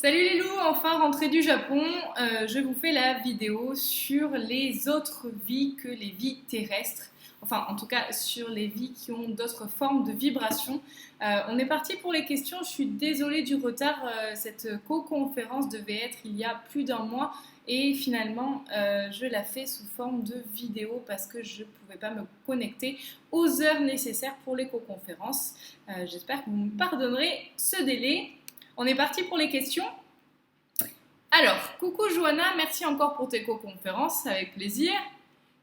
Salut les loups, enfin rentré du Japon, je vous fais la vidéo sur les autres vies que les vies terrestres, enfin en tout cas sur les vies qui ont d'autres formes de vibrations. On est parti pour les questions, je suis désolée du retard, cette co-conférence devait être il y a plus d'un mois et finalement je la fais sous forme de vidéo parce que je ne pouvais pas me connecter aux heures nécessaires pour les co-conférences. J'espère que vous me pardonnerez ce délai. On est parti pour les questions. Alors, coucou Johanna, merci encore pour tes co-conférences, avec plaisir.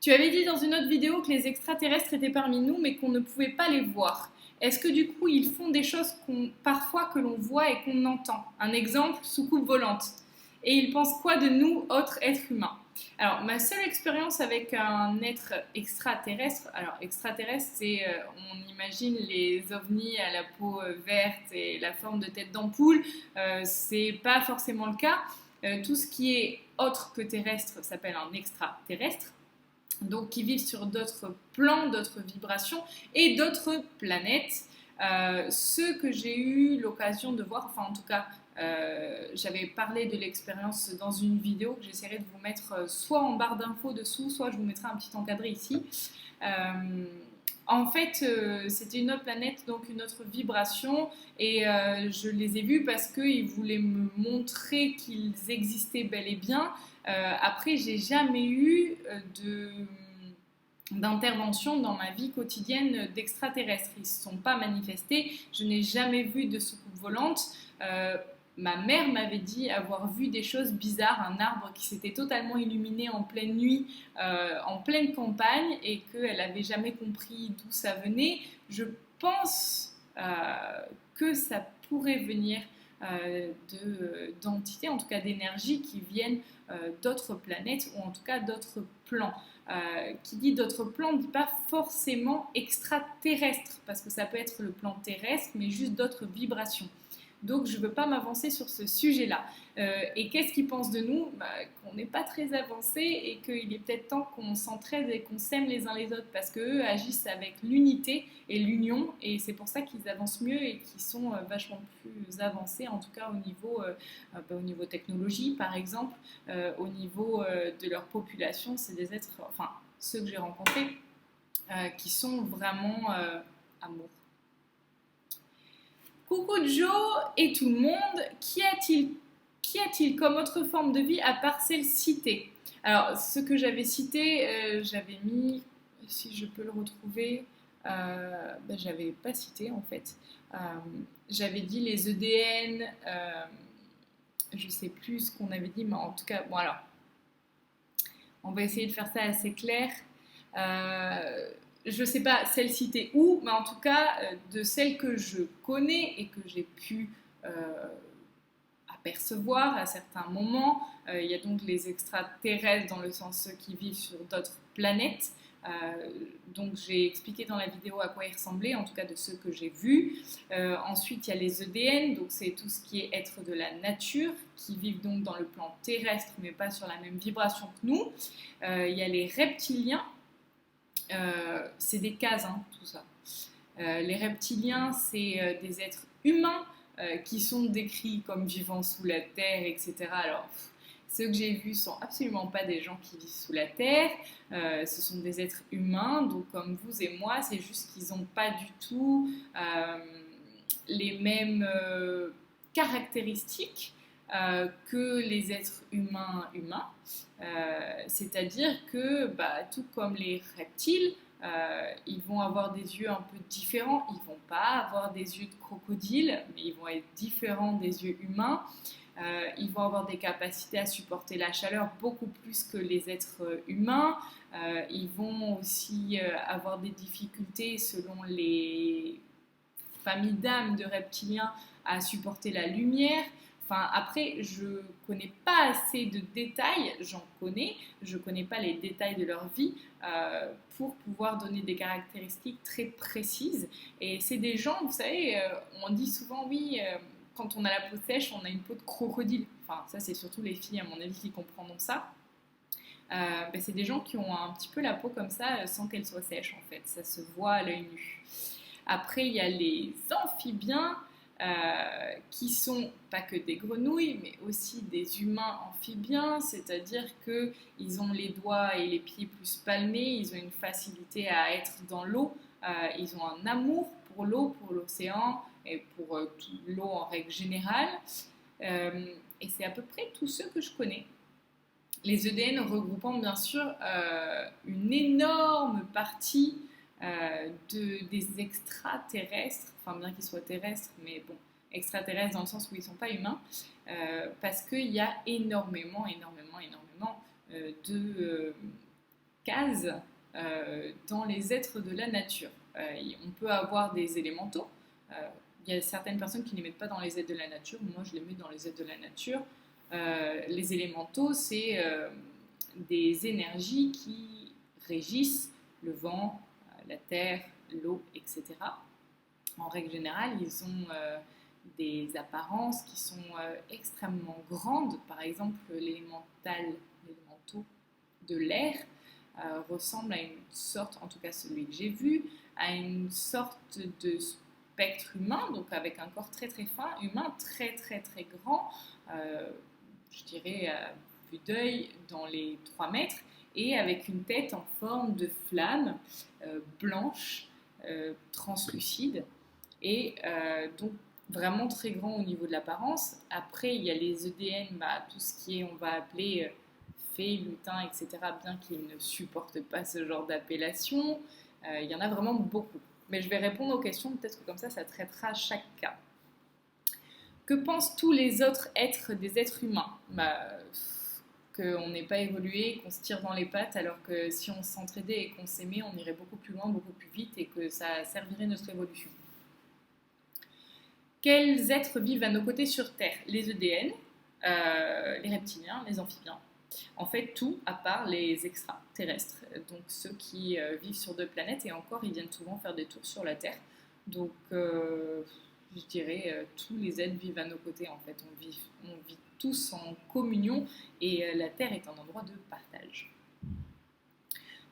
Tu avais dit dans une autre vidéo que les extraterrestres étaient parmi nous, mais qu'on ne pouvait pas les voir. Est-ce que du coup, ils font des choses parfois que l'on voit et qu'on entend? Un exemple, soucoupe volante. Et ils pensent quoi de nous, autres êtres humains? Alors, ma seule expérience avec un être extraterrestre, alors extraterrestre, c'est, on imagine les ovnis à la peau verte et la forme de tête d'ampoule, c'est pas forcément le cas. Tout ce qui est autre que terrestre s'appelle un extraterrestre, donc qui vivent sur d'autres plans, d'autres vibrations et d'autres planètes. Ceux que j'ai eu l'occasion de voir, enfin en tout cas j'avais parlé de l'expérience dans une vidéo que j'essaierai de vous mettre soit en barre d'infos dessous, soit je vous mettrai un petit encadré ici. En fait, c'était une autre planète, donc une autre vibration, et je les ai vus parce qu'ils voulaient me montrer qu'ils existaient bel et bien. Après, j'ai jamais eu d'intervention dans ma vie quotidienne d'extraterrestres. Ils ne se sont pas manifestés, je n'ai jamais vu de soucoupe volante. Ma mère m'avait dit avoir vu des choses bizarres, un arbre qui s'était totalement illuminé en pleine nuit, en pleine campagne, et qu'elle n'avait jamais compris d'où ça venait. Je pense que ça pourrait venir d'entités, en tout cas d'énergies qui viennent d'autres planètes ou en tout cas d'autres plans. Qui dit d'autres plans ne dit pas forcément extraterrestre, parce que ça peut être le plan terrestre, mais juste d'autres vibrations. Donc je ne veux pas m'avancer sur ce sujet-là. Et qu'est-ce qu'ils pensent de nous? Qu'on n'est pas très avancé et qu'il est peut-être temps qu'on s'entraide et qu'on s'aime les uns les autres, parce qu'eux agissent avec l'unité et l'union, et c'est pour ça qu'ils avancent mieux et qu'ils sont vachement plus avancés, en tout cas au niveau technologie par exemple, au niveau de leur population. C'est des êtres, enfin ceux que j'ai rencontrés, qui sont vraiment amour. Coucou Joe et tout le monde, qu'y a-t-il comme autre forme de vie à part celle citée? Alors, ce que j'avais cité, j'avais mis, si je peux le retrouver, j'avais pas cité en fait. J'avais dit les EDN, je sais plus ce qu'on avait dit, mais en tout cas, bon alors, on va essayer de faire ça assez clair. Je ne sais pas celle citée où, mais en tout cas, de celles que je connais et que j'ai pu apercevoir à certains moments, il y a donc les extraterrestres dans le sens ceux qui vivent sur d'autres planètes. Donc j'ai expliqué dans la vidéo à quoi ils ressemblaient, en tout cas de ceux que j'ai vus. Ensuite il y a les EDN, donc c'est tout ce qui est être de la nature, qui vivent donc dans le plan terrestre mais pas sur la même vibration que nous. Il y a les reptiliens, c'est des cases, hein, tout ça. Les reptiliens, c'est des êtres humains qui sont décrits comme vivant sous la terre, etc. Alors, ceux que j'ai vus sont absolument pas des gens qui vivent sous la terre. Ce sont des êtres humains, donc comme vous et moi, c'est juste qu'ils n'ont pas du tout les mêmes caractéristiques que les êtres humains. C'est-à-dire que, tout comme les reptiles, ils vont avoir des yeux un peu différents. Ils vont pas avoir des yeux de crocodile, mais ils vont être différents des yeux humains. Ils vont avoir des capacités à supporter la chaleur beaucoup plus que les êtres humains. Ils vont aussi avoir des difficultés selon les familles d'âmes de reptiliens à supporter la lumière. Enfin, après, je connais pas assez de détails, j'en connais, je connais pas les détails de leur vie pour pouvoir donner des caractéristiques très précises. Et c'est des gens, vous savez, on dit souvent, oui, quand on a la peau sèche, on a une peau de crocodile. Enfin, ça, c'est surtout les filles, à mon avis, qui comprendront ça. C'est des gens qui ont un petit peu la peau comme ça sans qu'elle soit sèche, en fait. Ça se voit à l'œil nu. Après, il y a les amphibiens. qui sont pas que des grenouilles, mais aussi des humains amphibiens, c'est-à-dire qu'ils ont les doigts et les pieds plus palmés, ils ont une facilité à être dans l'eau, ils ont un amour pour l'eau, pour l'océan et pour l'eau en règle générale. Et c'est à peu près tous ceux que je connais. Les EDN regroupant bien sûr une énorme partie des extraterrestres, enfin bien qu'ils soient terrestres, mais bon, extraterrestres dans le sens où ils ne sont pas humains, parce qu'il y a énormément de cases dans les êtres de la nature. On peut avoir des élémentaux. Il y a certaines personnes qui ne les mettent pas dans les êtres de la nature. Moi, je les mets dans les êtres de la nature. Les élémentaux, c'est des énergies qui régissent le vent, la terre, l'eau, etc. En règle générale, ils ont des apparences qui sont extrêmement grandes. Par exemple, l'élémentaux de l'air ressemble à une sorte, en tout cas celui que j'ai vu, à une sorte de spectre humain, donc avec un corps très très fin, humain très très très grand, je dirais à vue d'œil dans les 3 mètres, et avec une tête en forme de flamme blanche, translucide, et donc vraiment très grand au niveau de l'apparence. Après, il y a les EDN, tout ce qui est, on va appeler fées, lutins, etc., bien qu'ils ne supportent pas ce genre d'appellation. Il y en a vraiment beaucoup. Mais je vais répondre aux questions, peut-être que comme ça traitera chaque cas. Que pensent tous les autres êtres des êtres humains? Qu'on n'ait pas évolué, qu'on se tire dans les pattes, alors que si on s'entraidait et qu'on s'aimait, on irait beaucoup plus loin, beaucoup plus vite, et que ça servirait notre évolution. Quels êtres vivent à nos côtés sur Terre? Les EDN, les reptiliens, les amphibiens. En fait, tout à part les extraterrestres, donc ceux qui vivent sur 2 planètes, et encore, ils viennent souvent faire des tours sur la Terre. Donc, je dirais, tous les êtres vivent à nos côtés, en fait. On vit tous en communion, et la Terre est un endroit de partage.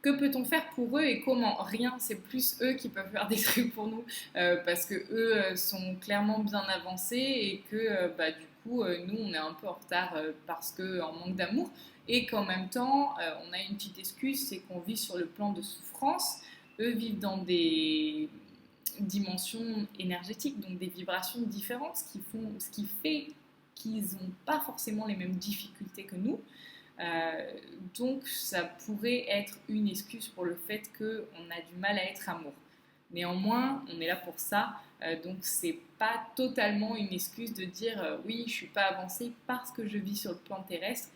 Que peut-on faire pour eux et comment? Rien, c'est plus eux qui peuvent faire des trucs pour nous, parce que eux sont clairement bien avancés, et que du coup, nous, on est un peu en retard parce qu'en manque d'amour, et qu'en même temps, on a une petite excuse, c'est qu'on vit sur le plan de souffrance. Eux vivent dans des dimensions énergétiques, donc des vibrations différentes, ce qui fait qu'ils n'ont pas forcément les mêmes difficultés que nous. Donc ça pourrait être une excuse pour le fait qu'on a du mal à être amour. Néanmoins, on est là pour ça, donc c'est pas totalement une excuse de dire oui, je suis pas avancée parce que je vis sur le plan terrestre.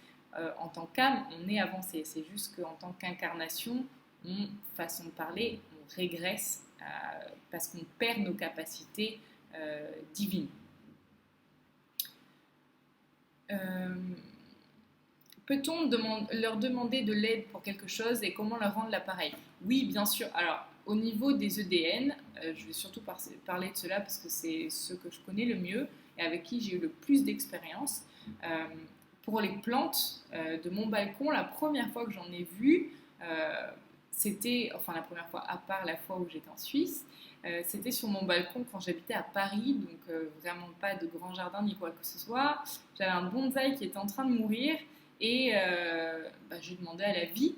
En tant qu'âme, on est avancé. C'est juste qu'en tant qu'incarnation, façon de parler, on régresse parce qu'on perd nos capacités divines. Peut-on leur demander de l'aide pour quelque chose et comment leur rendre l'appareil? Oui, bien sûr. Alors, au niveau des EDN, je vais surtout parler de cela parce que c'est ceux que je connais le mieux et avec qui j'ai eu le plus d'expérience. Pour les plantes de mon balcon, la première fois que j'en ai vu, c'était, enfin la première fois à part la fois où j'étais en Suisse, c'était sur mon balcon quand j'habitais à Paris, donc vraiment pas de grand jardin ni quoi que ce soit. J'avais un bonsaï qui était en train de mourir. Et j'ai demandé à la vie,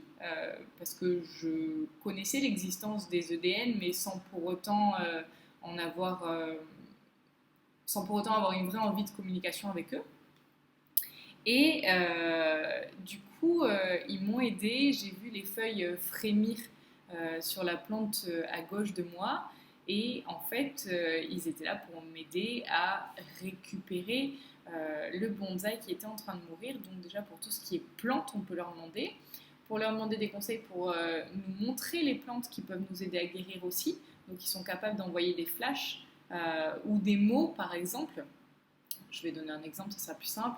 parce que je connaissais l'existence des EDN, mais sans pour autant avoir une vraie envie de communication avec eux. Et du coup, ils m'ont aidé. J'ai vu les feuilles frémir sur la plante à gauche de moi. Et en fait, ils étaient là pour m'aider à récupérer le bonsaï qui était en train de mourir. Donc déjà, pour tout ce qui est plantes, on peut leur demander. Pour leur demander des conseils pour nous montrer les plantes qui peuvent nous aider à guérir aussi. Donc ils sont capables d'envoyer des flashs ou des mots, par exemple. Je vais donner un exemple, ce sera plus simple.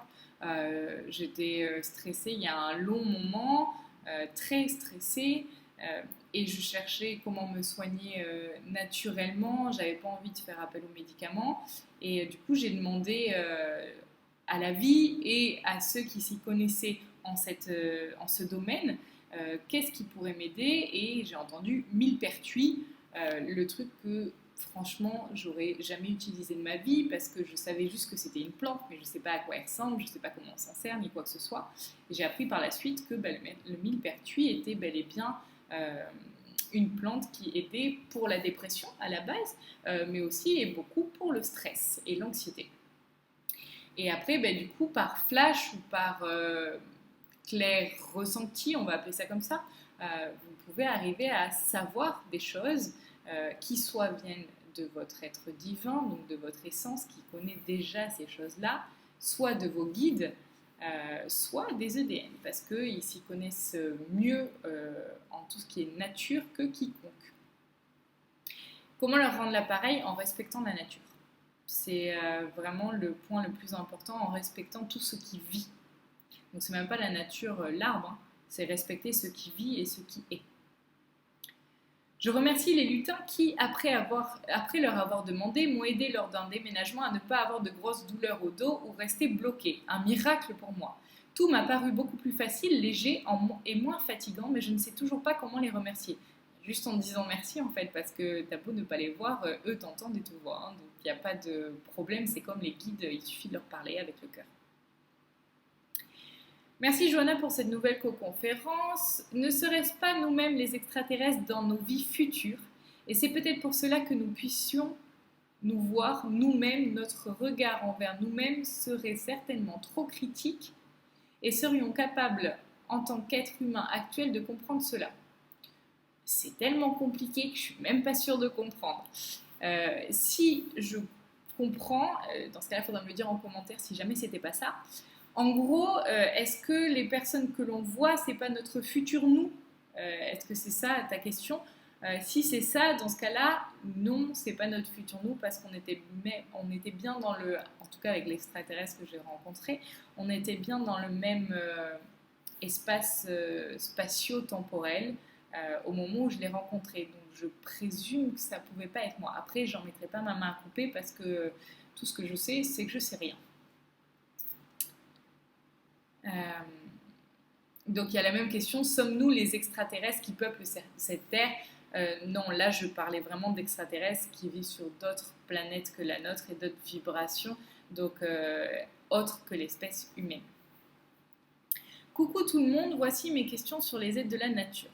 J'étais stressée il y a un long moment, très stressée, et je cherchais comment me soigner naturellement. J'avais pas envie de faire appel aux médicaments, et du coup j'ai demandé à la vie et à ceux qui s'y connaissaient en ce domaine qu'est-ce qui pourrait m'aider, et j'ai entendu millepertuis, le truc que franchement, j'aurais jamais utilisé de ma vie parce que je savais juste que c'était une plante, mais je ne sais pas à quoi elle ressemble, je ne sais pas comment on s'en sert, ni quoi que ce soit. Et j'ai appris par la suite que le millepertuis était bel et bien une plante qui aidait pour la dépression à la base, mais aussi et beaucoup pour le stress et l'anxiété. Et après, du coup, par flash ou par clair ressenti, on va appeler ça comme ça, vous pouvez arriver à savoir des choses qui soit viennent de votre être divin, donc de votre essence qui connaît déjà ces choses-là, soit de vos guides, soit des EDN, parce qu'ils s'y connaissent mieux en tout ce qui est nature que quiconque. Comment leur rendre l'appareil en respectant la nature? C'est vraiment le point le plus important, en respectant tout ce qui vit. Donc c'est même pas la nature, l'arbre, hein, c'est respecter ce qui vit et ce qui est. Je remercie les lutins qui, après leur avoir demandé, m'ont aidé lors d'un déménagement à ne pas avoir de grosses douleurs au dos ou rester bloqué. Un miracle pour moi. Tout m'a paru beaucoup plus facile, léger et moins fatigant, mais je ne sais toujours pas comment les remercier. Juste en disant merci en fait, parce que t'as beau ne pas les voir, eux t'entendent et te voient. Hein, donc il n'y a pas de problème, c'est comme les guides, il suffit de leur parler avec le cœur. Merci Johanna pour cette nouvelle co-conférence. Ne serait-ce pas nous-mêmes les extraterrestres dans nos vies futures? Et c'est peut-être pour cela que nous puissions nous voir nous-mêmes, notre regard envers nous-mêmes serait certainement trop critique et serions capables, en tant qu'être humain actuel, de comprendre cela. C'est tellement compliqué que je ne suis même pas sûre de comprendre. Si je comprends, dans ce cas-là, il faudra me le dire en commentaire si jamais c'était pas ça. En gros, est-ce que les personnes que l'on voit, c'est pas notre futur nous? Est-ce que c'est ça ta question? Si c'est ça, dans ce cas-là, non, c'est pas notre futur nous parce qu'on était bien dans le, en tout cas avec l'extraterrestre que j'ai rencontré, on était bien dans le même espace spatio-temporel au moment où je l'ai rencontré. Donc je présume que ça pouvait pas être moi. Après, j'en mettrai pas ma main à couper parce que tout ce que je sais, c'est que je sais rien. Donc il y a la même question, sommes-nous les extraterrestres qui peuplent cette Terre? Non, là je parlais vraiment d'extraterrestres qui vivent sur d'autres planètes que la nôtre et d'autres vibrations, donc autres que l'espèce humaine. Coucou tout le monde, voici mes questions sur les êtres de la nature.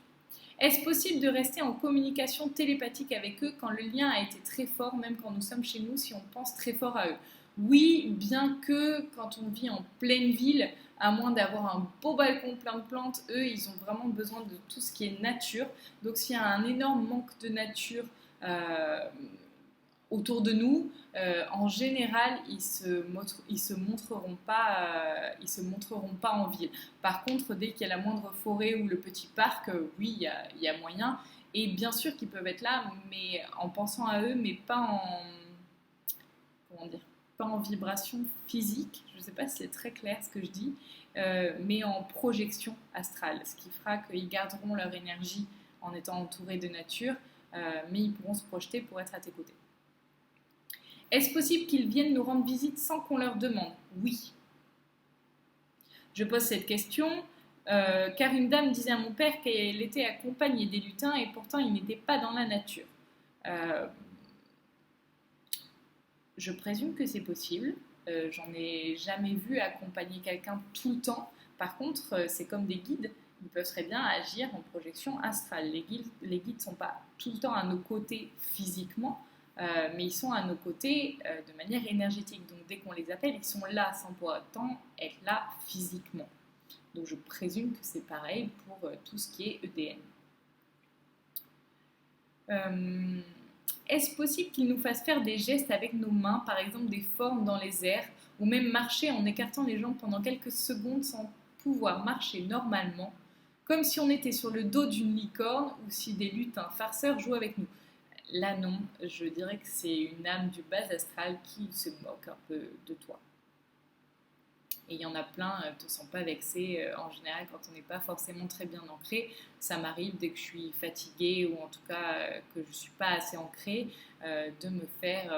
Est-ce possible de rester en communication télépathique avec eux quand le lien a été très fort, même quand nous sommes chez nous, si on pense très fort à eux? Oui, bien que quand on vit en pleine ville, à moins d'avoir un beau balcon plein de plantes, eux, ils ont vraiment besoin de tout ce qui est nature. Donc s'il y a un énorme manque de nature autour de nous, en général, ils se montreront pas en ville. Par contre, dès qu'il y a la moindre forêt ou le petit parc, oui, il y a moyen. Et bien sûr qu'ils peuvent être là, mais en pensant à eux, mais pas en... Comment dire? Pas en vibration physique, je ne sais pas si c'est très clair ce que je dis, mais en projection astrale, ce qui fera qu'ils garderont leur énergie en étant entourés de nature, mais ils pourront se projeter pour être à tes côtés. Est-ce possible qu'ils viennent nous rendre visite sans qu'on leur demande? Oui. Je pose cette question car une dame disait à mon père qu'elle était accompagnée des lutins et pourtant ils n'étaient pas dans la nature. Je présume que c'est possible. J'en ai jamais vu accompagner quelqu'un tout le temps. Par contre, c'est comme des guides. Ils peuvent très bien agir en projection astrale. Les guides ne sont pas tout le temps à nos côtés physiquement, mais ils sont à nos côtés de manière énergétique. Donc dès qu'on les appelle, ils sont là sans pour autant être là physiquement. Donc je présume que c'est pareil pour tout ce qui est EDN. Est-ce possible qu'ils nous fassent faire des gestes avec nos mains, par exemple des formes dans les airs, ou même marcher en écartant les jambes pendant quelques secondes sans pouvoir marcher normalement, comme si on était sur le dos d'une licorne ou si des lutins farceurs jouent avec nous? Là non, je dirais que c'est une âme du bas astral qui se moque un peu de toi. Et il y en a plein, ne te sens pas vexé. En général, quand on n'est pas forcément très bien ancré, ça m'arrive dès que je suis fatiguée ou en tout cas que je ne suis pas assez ancrée, de me faire...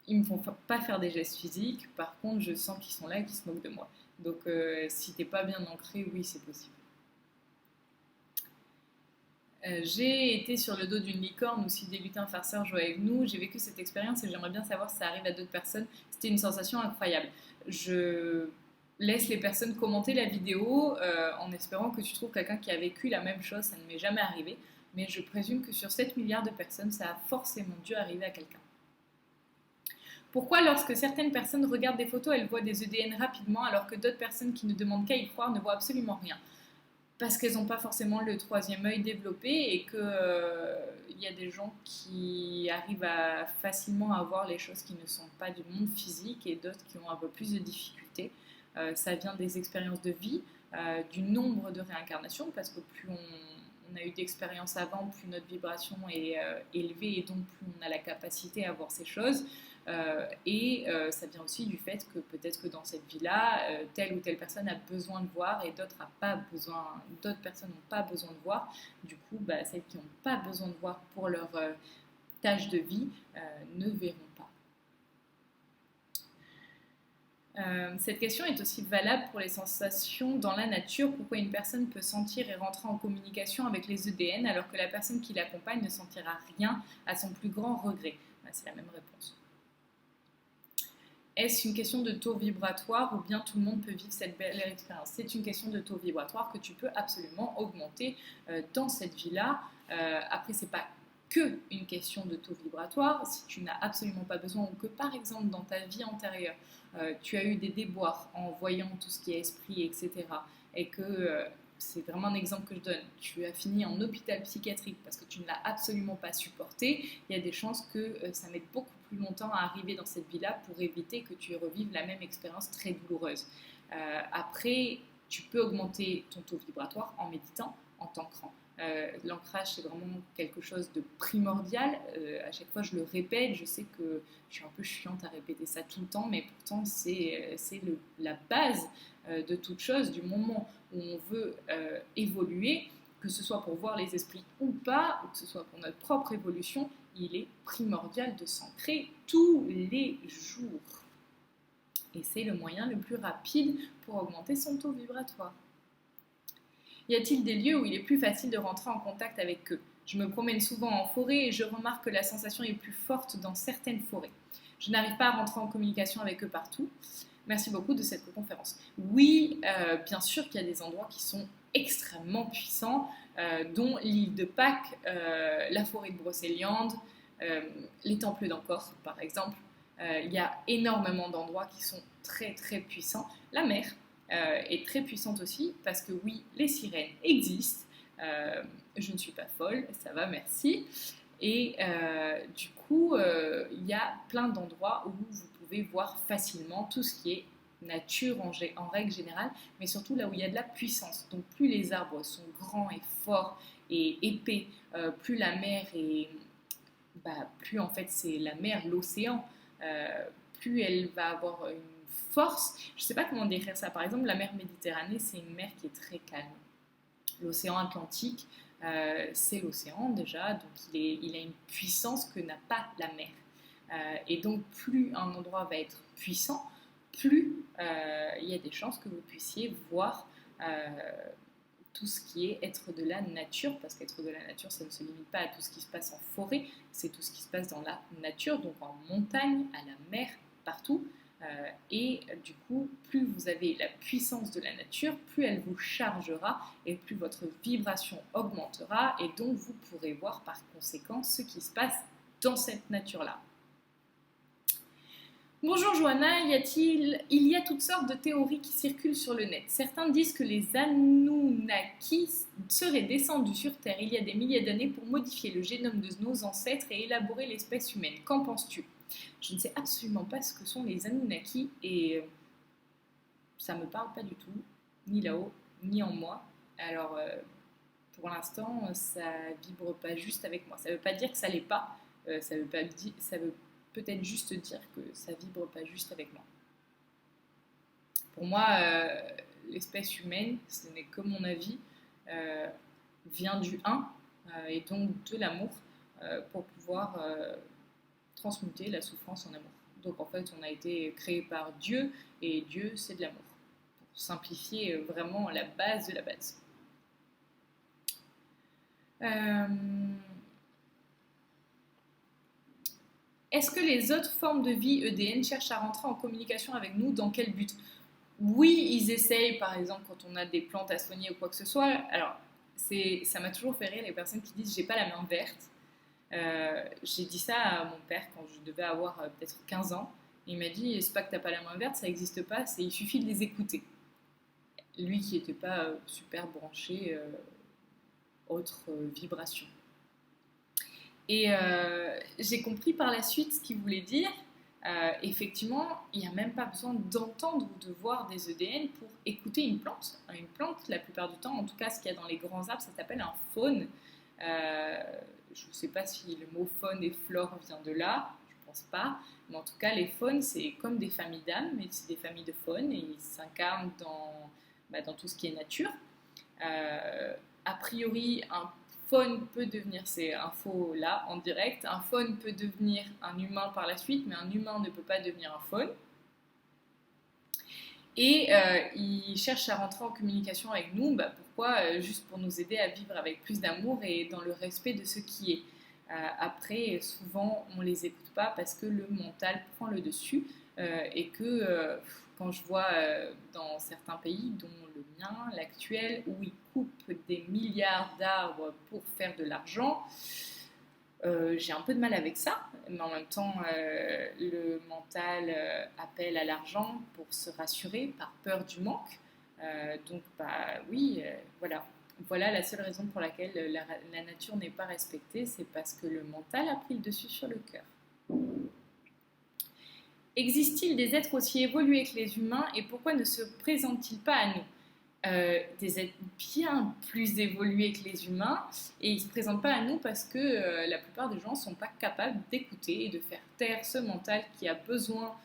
ils ne me font pas faire des gestes physiques, par contre, je sens qu'ils sont là et qu'ils se moquent de moi. Donc, si tu n'es pas bien ancré, oui, c'est possible. J'ai été sur le dos d'une licorne ou si des lutins farceurs jouaient avec nous. J'ai vécu cette expérience et j'aimerais bien savoir si ça arrive à d'autres personnes. C'était une sensation incroyable. Je laisse les personnes commenter la vidéo en espérant que tu trouves quelqu'un qui a vécu la même chose. Ça ne m'est jamais arrivé. Mais je présume que sur 7 milliards de personnes, ça a forcément dû arriver à quelqu'un. Pourquoi, lorsque certaines personnes regardent des photos, elles voient des EDN rapidement, alors que d'autres personnes qui ne demandent qu'à y croire ne voient absolument rien? Parce qu'elles n'ont pas forcément le troisième œil développé et qu'il y a des gens qui arrivent à facilement à voir les choses qui ne sont pas du monde physique et d'autres qui ont un peu plus de difficultés. Ça vient des expériences de vie, du nombre de réincarnations, parce que plus on a eu d'expériences avant, plus notre vibration est élevée et donc plus on a la capacité à voir ces choses. Ça vient aussi du fait que peut-être que dans cette vie-là, telle ou telle personne a besoin de voir et d'autres personnes n'ont pas besoin de voir. Du coup, celles qui n'ont pas besoin de voir pour leur tâche de vie ne verront pas. Cette question est aussi valable pour les sensations dans la nature. Pourquoi une personne peut sentir et rentrer en communication avec les EDN alors que la personne qui l'accompagne ne sentira rien à son plus grand regret? C'est la même réponse. Est-ce une question de taux vibratoire ou bien tout le monde peut vivre cette belle expérience? C'est une question de taux vibratoire que tu peux absolument augmenter dans cette vie-là. Après, c'est pas que une question de taux vibratoire. Si tu n'as absolument pas besoin ou que par exemple dans ta vie antérieure, tu as eu des déboires en voyant tout ce qui est esprit, etc. Et que c'est vraiment un exemple que je donne, tu as fini en hôpital psychiatrique parce que tu ne l'as absolument pas supporté, il y a des chances que ça mette beaucoup plus longtemps à arriver dans cette vie-là pour éviter que tu revives la même expérience très douloureuse. Après, tu peux augmenter ton taux vibratoire en méditant, en t'ancrant. L'ancrage, c'est vraiment quelque chose de primordial. À chaque fois, je le répète. Je sais que je suis un peu chiante à répéter ça tout le temps, mais pourtant, c'est la base de toute chose. Du moment où on veut évoluer, que ce soit pour voir les esprits ou pas, ou que ce soit pour notre propre évolution, il est primordial de s'ancrer tous les jours. Et c'est le moyen le plus rapide pour augmenter son taux vibratoire. Y a-t-il des lieux où il est plus facile de rentrer en contact avec eux? Je me promène souvent en forêt et je remarque que la sensation est plus forte dans certaines forêts. Je n'arrive pas à rentrer en communication avec eux partout. Merci beaucoup de cette conférence. Oui, bien sûr qu'il y a des endroits qui sont extrêmement puissants, dont l'île de Pâques, la forêt de Brocéliande, les temples d'Angkor, par exemple. Il y a énormément d'endroits qui sont très très puissants. La mer est très puissante aussi, parce que oui, les sirènes existent. Je ne suis pas folle, ça va, merci. Et du coup, il y a plein d'endroits où vous pouvez voir facilement tout ce qui est nature en règle générale, mais surtout là où il y a de la puissance. Donc plus les arbres sont grands et forts et épais, plus la mer est... plus en fait c'est la mer, l'océan, plus elle va avoir une force. Je ne sais pas comment décrire ça. Par exemple, la mer Méditerranée, c'est une mer qui est très calme. L'océan Atlantique, c'est l'océan déjà, donc il a une puissance que n'a pas la mer. Et donc plus un endroit va être puissant, plus il y a des chances que vous puissiez voir tout ce qui est être de la nature, parce qu'être de la nature, ça ne se limite pas à tout ce qui se passe en forêt, c'est tout ce qui se passe dans la nature, donc en montagne, à la mer, partout. Et du coup, plus vous avez la puissance de la nature, plus elle vous chargera et plus votre vibration augmentera et donc vous pourrez voir par conséquent ce qui se passe dans cette nature-là. Bonjour Johanna, il y a toutes sortes de théories qui circulent sur le net. Certains disent que les Anunnaki seraient descendus sur Terre il y a des milliers d'années pour modifier le génome de nos ancêtres et élaborer l'espèce humaine. Qu'en penses-tu? Je ne sais absolument pas ce que sont les Anunnaki et ça ne me parle pas du tout, ni là-haut, ni en moi. Alors, pour l'instant, ça vibre pas juste avec moi. Ça ne veut pas dire que ça l'est pas, ça veut peut-être juste dire que ça vibre pas juste avec moi. Pour moi, l'espèce humaine, ce n'est que mon avis, vient du 1 et donc de l'amour pour pouvoir transmuter la souffrance en amour. Donc en fait, on a été créé par Dieu et Dieu, c'est de l'amour. Pour simplifier vraiment la base de la base. Euh, Est-ce que les autres formes de vie EDN cherchent à rentrer en communication avec nous? Dans quel but? Oui, ils essayent, par exemple, quand on a des plantes à soigner ou quoi que ce soit. Alors, ça m'a toujours fait rire les personnes qui disent j'ai pas la main verte. J'ai dit ça à mon père quand je devais avoir peut-être 15 ans. Et il m'a dit c'est pas que t'as pas la main verte, ça n'existe pas, il suffit de les écouter. Lui qui n'était pas super branché autre vibration. Et j'ai compris par la suite ce qu'il voulait dire. Effectivement, il n'y a même pas besoin d'entendre ou de voir des EDN pour écouter une plante. Une plante, la plupart du temps, en tout cas ce qu'il y a dans les grands arbres, ça s'appelle un faune. Je ne sais pas si le mot faune et flore vient de là, je ne pense pas. Mais en tout cas, les faunes, c'est comme des familles d'âmes, mais c'est des familles de faunes et ils s'incarnent dans tout ce qui est nature. A priori, un faune peut devenir, c'est info là en direct, un faune peut devenir un humain par la suite, mais un humain ne peut pas devenir un faune. Et il cherche à rentrer en communication avec nous. Pourquoi? Juste pour nous aider à vivre avec plus d'amour et dans le respect de ce qui est. Après, souvent, on ne les écoute pas parce que le mental prend le dessus et que quand je vois dans certains pays, dont le mien, l'actuel, où ils coupent des milliards d'arbres pour faire de l'argent, j'ai un peu de mal avec ça, mais en même temps, le mental appelle à l'argent pour se rassurer par peur du manque. Donc, oui, voilà. Voilà la seule raison pour laquelle la nature n'est pas respectée, c'est parce que le mental a pris le dessus sur le cœur. Existe-t-il des êtres aussi évolués que les humains et pourquoi ne se présentent-ils pas à nous? Des êtres bien plus évolués que les humains et ils ne se présentent pas à nous parce que la plupart des gens ne sont pas capables d'écouter et de faire taire ce mental qui a besoin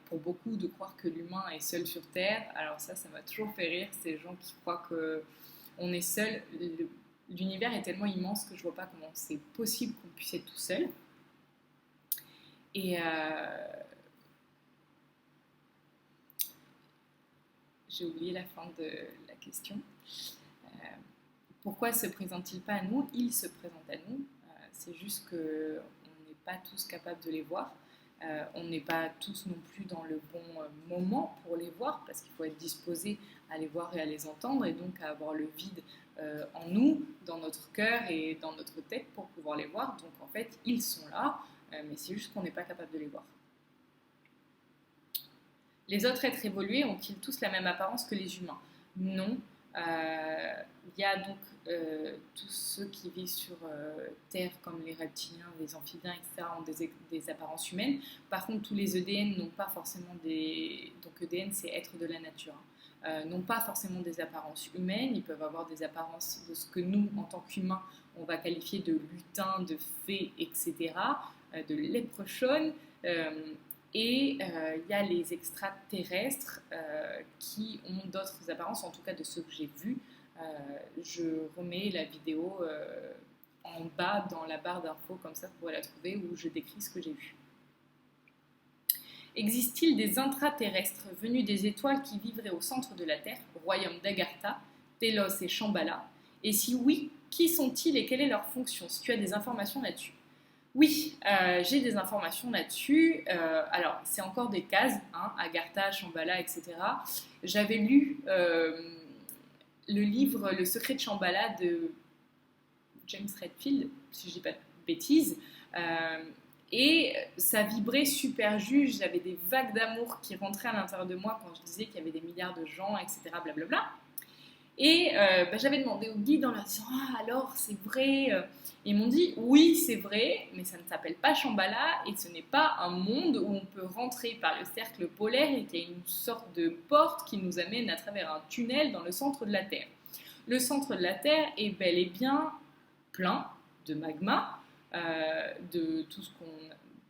pour beaucoup de croire que l'humain est seul sur Terre. Alors ça m'a toujours fait rire, ces gens qui croient qu'on est seul. L'univers est tellement immense que je ne vois pas comment c'est possible qu'on puisse être tout seul. Et j'ai oublié la fin de la question. Pourquoi ne se présente-t-il pas à nous? Il se présente à nous. C'est juste qu'on n'est pas tous capables de les voir. On n'est pas tous non plus dans le bon moment pour les voir, parce qu'il faut être disposé à les voir et à les entendre, et donc à avoir le vide en nous, dans notre cœur et dans notre tête pour pouvoir les voir. Donc en fait, ils sont là, mais c'est juste qu'on n'est pas capable de les voir. Les autres êtres évolués ont-ils tous la même apparence que les humains? Non. Il y a donc tous ceux qui vivent sur Terre, comme les reptiliens, les amphibiens, etc., ont des apparences humaines. Par contre, tous les EDN n'ont pas forcément des... Donc EDN, c'est être de la nature. N'ont pas forcément des apparences humaines. Ils peuvent avoir des apparences de ce que nous, en tant qu'humains, on va qualifier de lutins, de fées, etc., de léprechaune. Et il y a les extraterrestres qui ont d'autres apparences, en tout cas de ceux que j'ai vus. Je remets la vidéo en bas dans la barre d'infos, comme ça vous pourrez la trouver, où je décris ce que j'ai vu. Existe-t-il des intraterrestres venus des étoiles qui vivraient au centre de la Terre, au royaume d'Agartha, Telos et Shambhala? Et si oui, qui sont-ils et quelle est leur fonction? Si tu as des informations là-dessus. Oui, j'ai des informations là-dessus. Alors, c'est encore des cases, hein, Agartha, Shambhala, etc. J'avais lu le livre Le secret de Shambhala de James Redfield, si je ne dis pas de bêtises. Et ça vibrait super juste. J'avais des vagues d'amour qui rentraient à l'intérieur de moi quand je disais qu'il y avait des milliards de gens, etc. Blablabla. Et j'avais demandé au guide en leur disant « Ah, alors, c'est vrai ?» Ils m'ont dit « Oui, c'est vrai, mais ça ne s'appelle pas Shambhala et ce n'est pas un monde où on peut rentrer par le cercle polaire et qu'il y a une sorte de porte qui nous amène à travers un tunnel dans le centre de la Terre. Le centre de la Terre est bel et bien plein de magma, de tout ce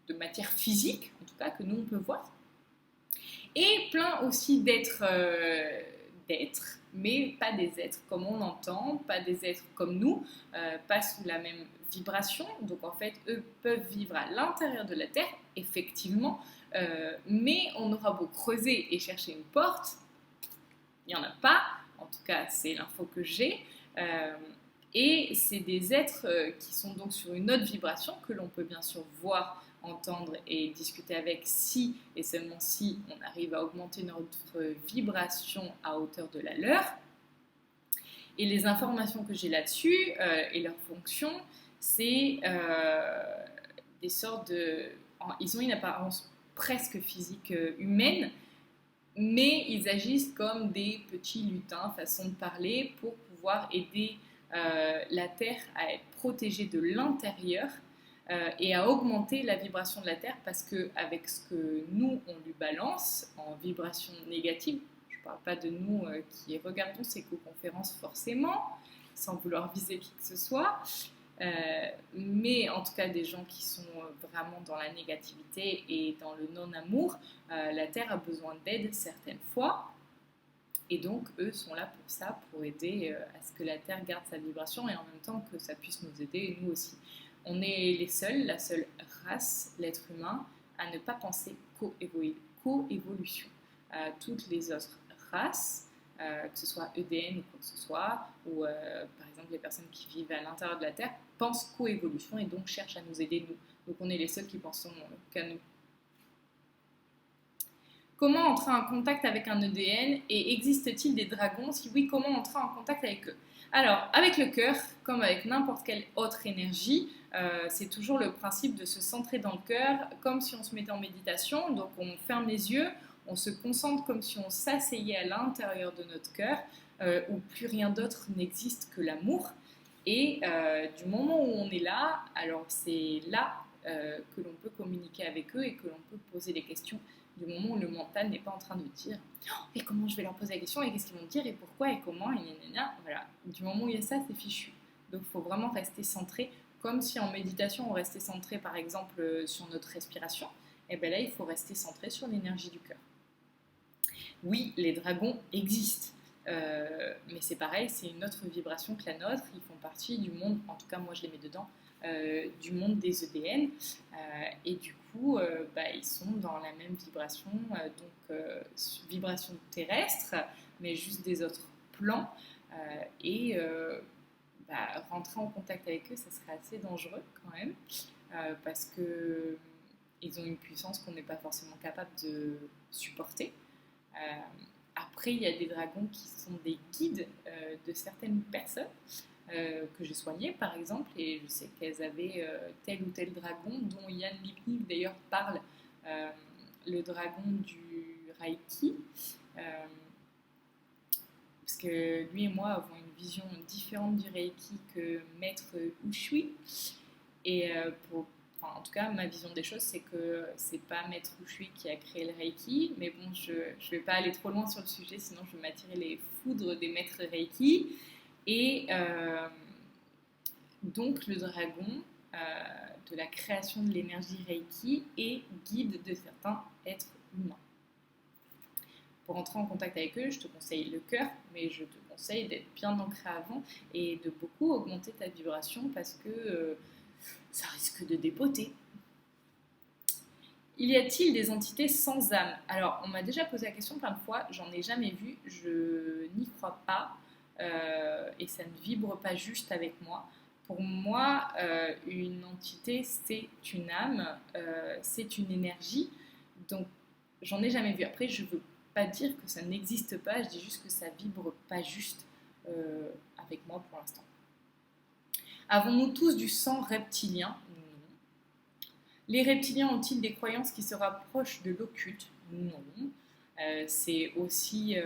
de matière physique, en tout cas, que nous, on peut voir, et plein aussi d'êtres, mais pas des êtres comme on l'entend, pas des êtres comme nous, pas sous la même vibration. Donc en fait, eux peuvent vivre à l'intérieur de la Terre, effectivement, mais on aura beau creuser et chercher une porte, il n'y en a pas. En tout cas, c'est l'info que j'ai. Et c'est des êtres qui sont donc sur une autre vibration que l'on peut bien sûr voir, entendre et discuter avec si et seulement si on arrive à augmenter notre vibration à hauteur de la leur. Et les informations que j'ai là-dessus et leurs fonctions, c'est des sortes de... Ils ont une apparence presque physique humaine, mais ils agissent comme des petits lutins, façon de parler, pour pouvoir aider la Terre à être protégée de l'intérieur et à augmenter la vibration de la Terre, parce qu'avec ce que nous, on lui balance en vibration négative, je ne parle pas de nous qui regardons ces co-conférences forcément, sans vouloir viser qui que ce soit, mais en tout cas des gens qui sont vraiment dans la négativité et dans le non-amour, la Terre a besoin d'aide certaines fois, et donc eux sont là pour ça, pour aider à ce que la Terre garde sa vibration et en même temps que ça puisse nous aider, et nous aussi. On est les seuls, la seule race, l'être humain, à ne pas penser co-évolution. Toutes les autres races, que ce soit EDN ou quoi que ce soit, ou par exemple les personnes qui vivent à l'intérieur de la Terre, pensent coévolution et donc cherchent à nous aider, nous. Donc on est les seuls qui pensons qu'à nous. Comment entrer en contact avec un EDN et existe-t-il des dragons? Si oui, comment entrer en contact avec eux? Alors, avec le cœur, comme avec n'importe quelle autre énergie, c'est toujours le principe de se centrer dans le cœur, comme si on se mettait en méditation. Donc on ferme les yeux, on se concentre comme si on s'asseyait à l'intérieur de notre cœur, où plus rien d'autre n'existe que l'amour. Et du moment où on est là, alors c'est là que l'on peut communiquer avec eux et que l'on peut poser des questions, du moment où le mental n'est pas en train de dire oh, et comment je vais leur poser la question et qu'est-ce qu'ils vont dire et pourquoi et comment et gna. Voilà, du moment où il y a ça, c'est fichu. Donc il faut vraiment rester centré, comme si en méditation on restait centré par exemple sur notre respiration. Et bien là il faut rester centré sur l'énergie du cœur. Oui, les dragons existent. Mais c'est pareil, c'est une autre vibration que la nôtre, ils font partie du monde, en tout cas moi je les mets dedans, du monde des EDN, et du coup ils sont dans la même vibration, donc vibration terrestre, mais juste des autres plans, et rentrer en contact avec eux, ça serait assez dangereux quand même, parce que ils ont une puissance qu'on n'est pas forcément capable de supporter. Après, il y a des dragons qui sont des guides de certaines personnes que j'ai soignées, par exemple, et je sais qu'elles avaient tel ou tel dragon, dont Yann Lipnik d'ailleurs parle, le dragon du Reiki, parce que lui et moi avons une vision différente du Reiki que Maître Ushui, et en tout cas, ma vision des choses, c'est que c'est pas Maître Ushui qui a créé le Reiki, mais bon, je vais pas aller trop loin sur le sujet, sinon je vais m'attirer les foudres des maîtres Reiki. Et donc le dragon de la création de l'énergie Reiki est guide de certains êtres humains. Pour entrer en contact avec eux, je te conseille le cœur, mais je te conseille d'être bien ancré avant et de beaucoup augmenter ta vibration parce que ça risque de dépoter. Y a-t-il des entités sans âme? Alors, on m'a déjà posé la question plein de fois, j'en ai jamais vu, je n'y crois pas, et ça ne vibre pas juste avec moi. Pour moi, une entité, c'est une âme, c'est une énergie, donc j'en ai jamais vu. Après, je ne veux pas dire que ça n'existe pas, je dis juste que ça vibre pas juste avec moi pour l'instant. Avons-nous tous du sang reptilien? Non. Les reptiliens ont-ils des croyances qui se rapprochent de l'occulte? Non. C'est aussi,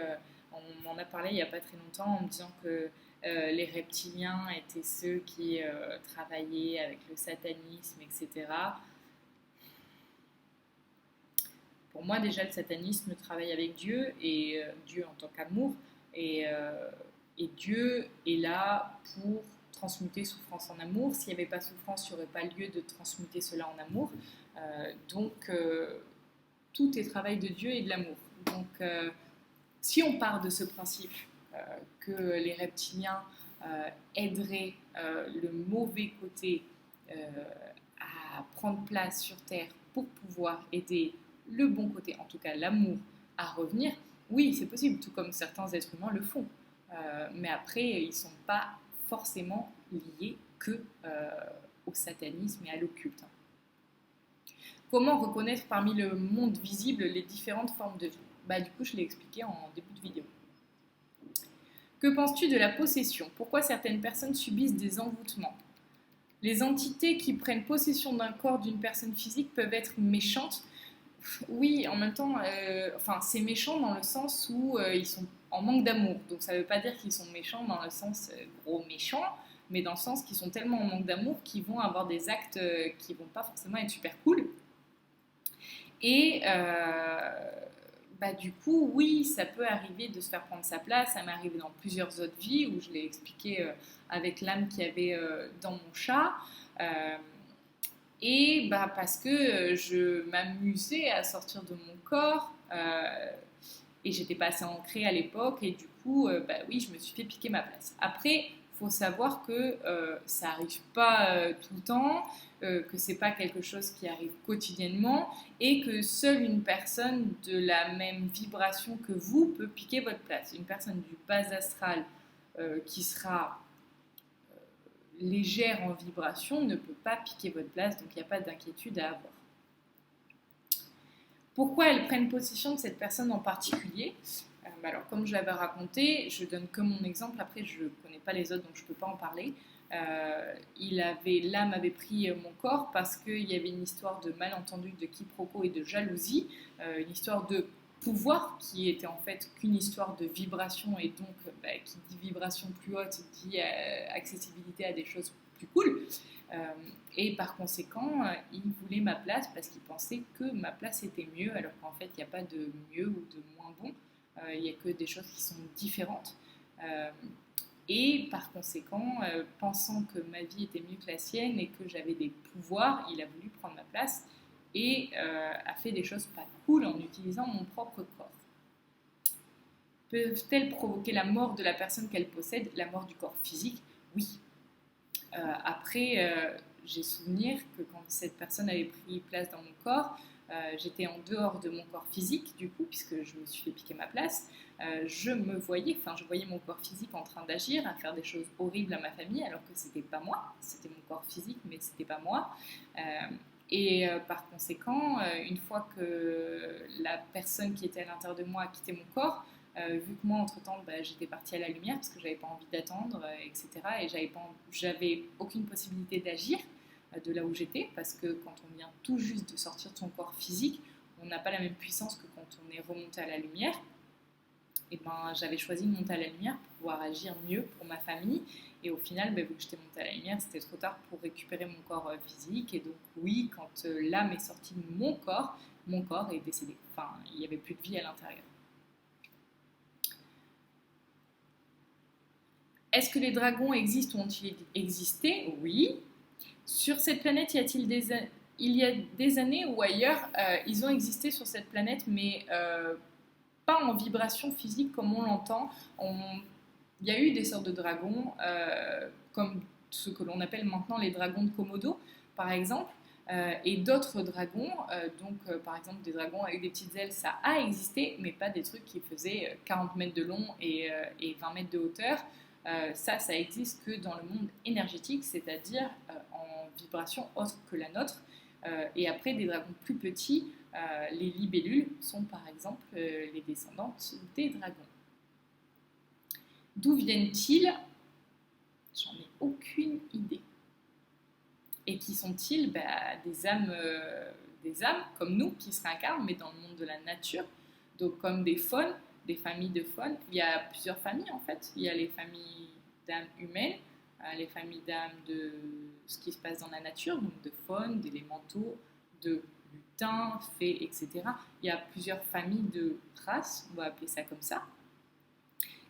on m'en a parlé il n'y a pas très longtemps en me disant que les reptiliens étaient ceux qui travaillaient avec le satanisme, etc. Pour moi, déjà, le satanisme travaille avec Dieu, et Dieu en tant qu'amour, et Dieu est là pour transmuter souffrance en amour. S'il n'y avait pas souffrance, il n'y aurait pas lieu de transmuter cela en amour. Donc, tout est travail de Dieu et de l'amour. Donc, si on part de ce principe que les reptiliens aideraient le mauvais côté à prendre place sur Terre pour pouvoir aider le bon côté, en tout cas l'amour, à revenir, oui, c'est possible, tout comme certains êtres humains le font. Mais après, ils ne sont pas forcément lié que au satanisme et à l'occulte. Comment reconnaître parmi le monde visible les différentes formes de vie? Du coup, je l'ai expliqué en début de vidéo. Que penses-tu de la possession? Pourquoi certaines personnes subissent des envoûtements? Les entités qui prennent possession d'un corps d'une personne physique peuvent être méchantes. Oui, en même temps, c'est méchant dans le sens où ils sont en manque d'amour. Donc ça ne veut pas dire qu'ils sont méchants dans le sens gros méchant, mais dans le sens qu'ils sont tellement en manque d'amour qu'ils vont avoir des actes qui ne vont pas forcément être super cool. Et du coup, oui, ça peut arriver de se faire prendre sa place. Ça m'est arrivé dans plusieurs autres vies où je l'ai expliqué avec l'âme qu'il y avait dans mon chat. Parce que je m'amusais à sortir de mon corps et j'étais pas assez ancrée à l'époque et du coup, oui, je me suis fait piquer ma place. Après, il faut savoir que ça arrive pas tout le temps, que c'est pas quelque chose qui arrive quotidiennement et que seule une personne de la même vibration que vous peut piquer votre place. Une personne du bas astral qui sera légère en vibration ne peut pas piquer votre place, donc il n'y a pas d'inquiétude à avoir. Pourquoi elles prennent possession de cette personne en particulier? Alors, comme je l'avais raconté, je donne que mon exemple, après je ne connais pas les autres, donc je ne peux pas en parler. L'âme avait pris mon corps parce qu'il y avait une histoire de malentendu, de quiproquo et de jalousie, une histoire de pouvoir qui était en fait qu'une histoire de vibration et donc qui dit vibration plus haute dit accessibilité à des choses plus cool. Et par conséquent, il voulait ma place parce qu'il pensait que ma place était mieux, alors qu'en fait, il n'y a pas de mieux ou de moins bon. Il n'y a que des choses qui sont différentes. Et par conséquent, pensant que ma vie était mieux que la sienne et que j'avais des pouvoirs, il a voulu prendre ma place et a fait des choses pas cool en utilisant mon propre corps. Peuvent-elles provoquer la mort de la personne qu'elle possède, la mort du corps physique? Oui. Après, j'ai souvenir que quand cette personne avait pris place dans mon corps, j'étais en dehors de mon corps physique, du coup, puisque je me suis fait piquer ma place. Je voyais mon corps physique en train d'agir, à faire des choses horribles à ma famille, alors que c'était pas moi, c'était mon corps physique, mais c'était pas moi. Par conséquent, une fois que la personne qui était à l'intérieur de moi a quitté mon corps, vu que moi, entre-temps, j'étais partie à la lumière parce que j'avais pas envie d'attendre, etc. Et j'avais aucune possibilité d'agir de là où j'étais parce que quand on vient tout juste de sortir de son corps physique, on n'a pas la même puissance que quand on est remonté à la lumière. Et j'avais choisi de monter à la lumière pour pouvoir agir mieux pour ma famille. Et au final, vu que j'étais montée à la lumière, c'était trop tard pour récupérer mon corps physique. Et donc oui, quand l'âme est sortie de mon corps est décédé. Enfin, il n'y avait plus de vie à l'intérieur. Est-ce que les dragons existent ou ont-ils existé? Oui. Sur cette planète, il y a des années ou ailleurs, ils ont existé sur cette planète, mais pas en vibration physique comme on l'entend. Il y a eu des sortes de dragons, comme ce que l'on appelle maintenant les dragons de Komodo, par exemple, et d'autres dragons, par exemple des dragons avec des petites ailes, ça a existé, mais pas des trucs qui faisaient 40 mètres de long et 20 mètres de hauteur. Ça existe que dans le monde énergétique, c'est-à-dire en vibration autre que la nôtre. Et après, des dragons plus petits, les libellules sont par exemple les descendantes des dragons. D'où viennent-ils? J'en ai aucune idée. Et qui sont-ils? Des âmes comme nous qui se réincarnent, mais dans le monde de la nature, donc comme des faunes, des familles de faunes. Il y a plusieurs familles en fait. Il y a les familles d'âmes humaines, les familles d'âmes de ce qui se passe dans la nature, donc de faunes, d'élémentaux, de lutins, fées, etc. Il y a plusieurs familles de races, on va appeler ça comme ça.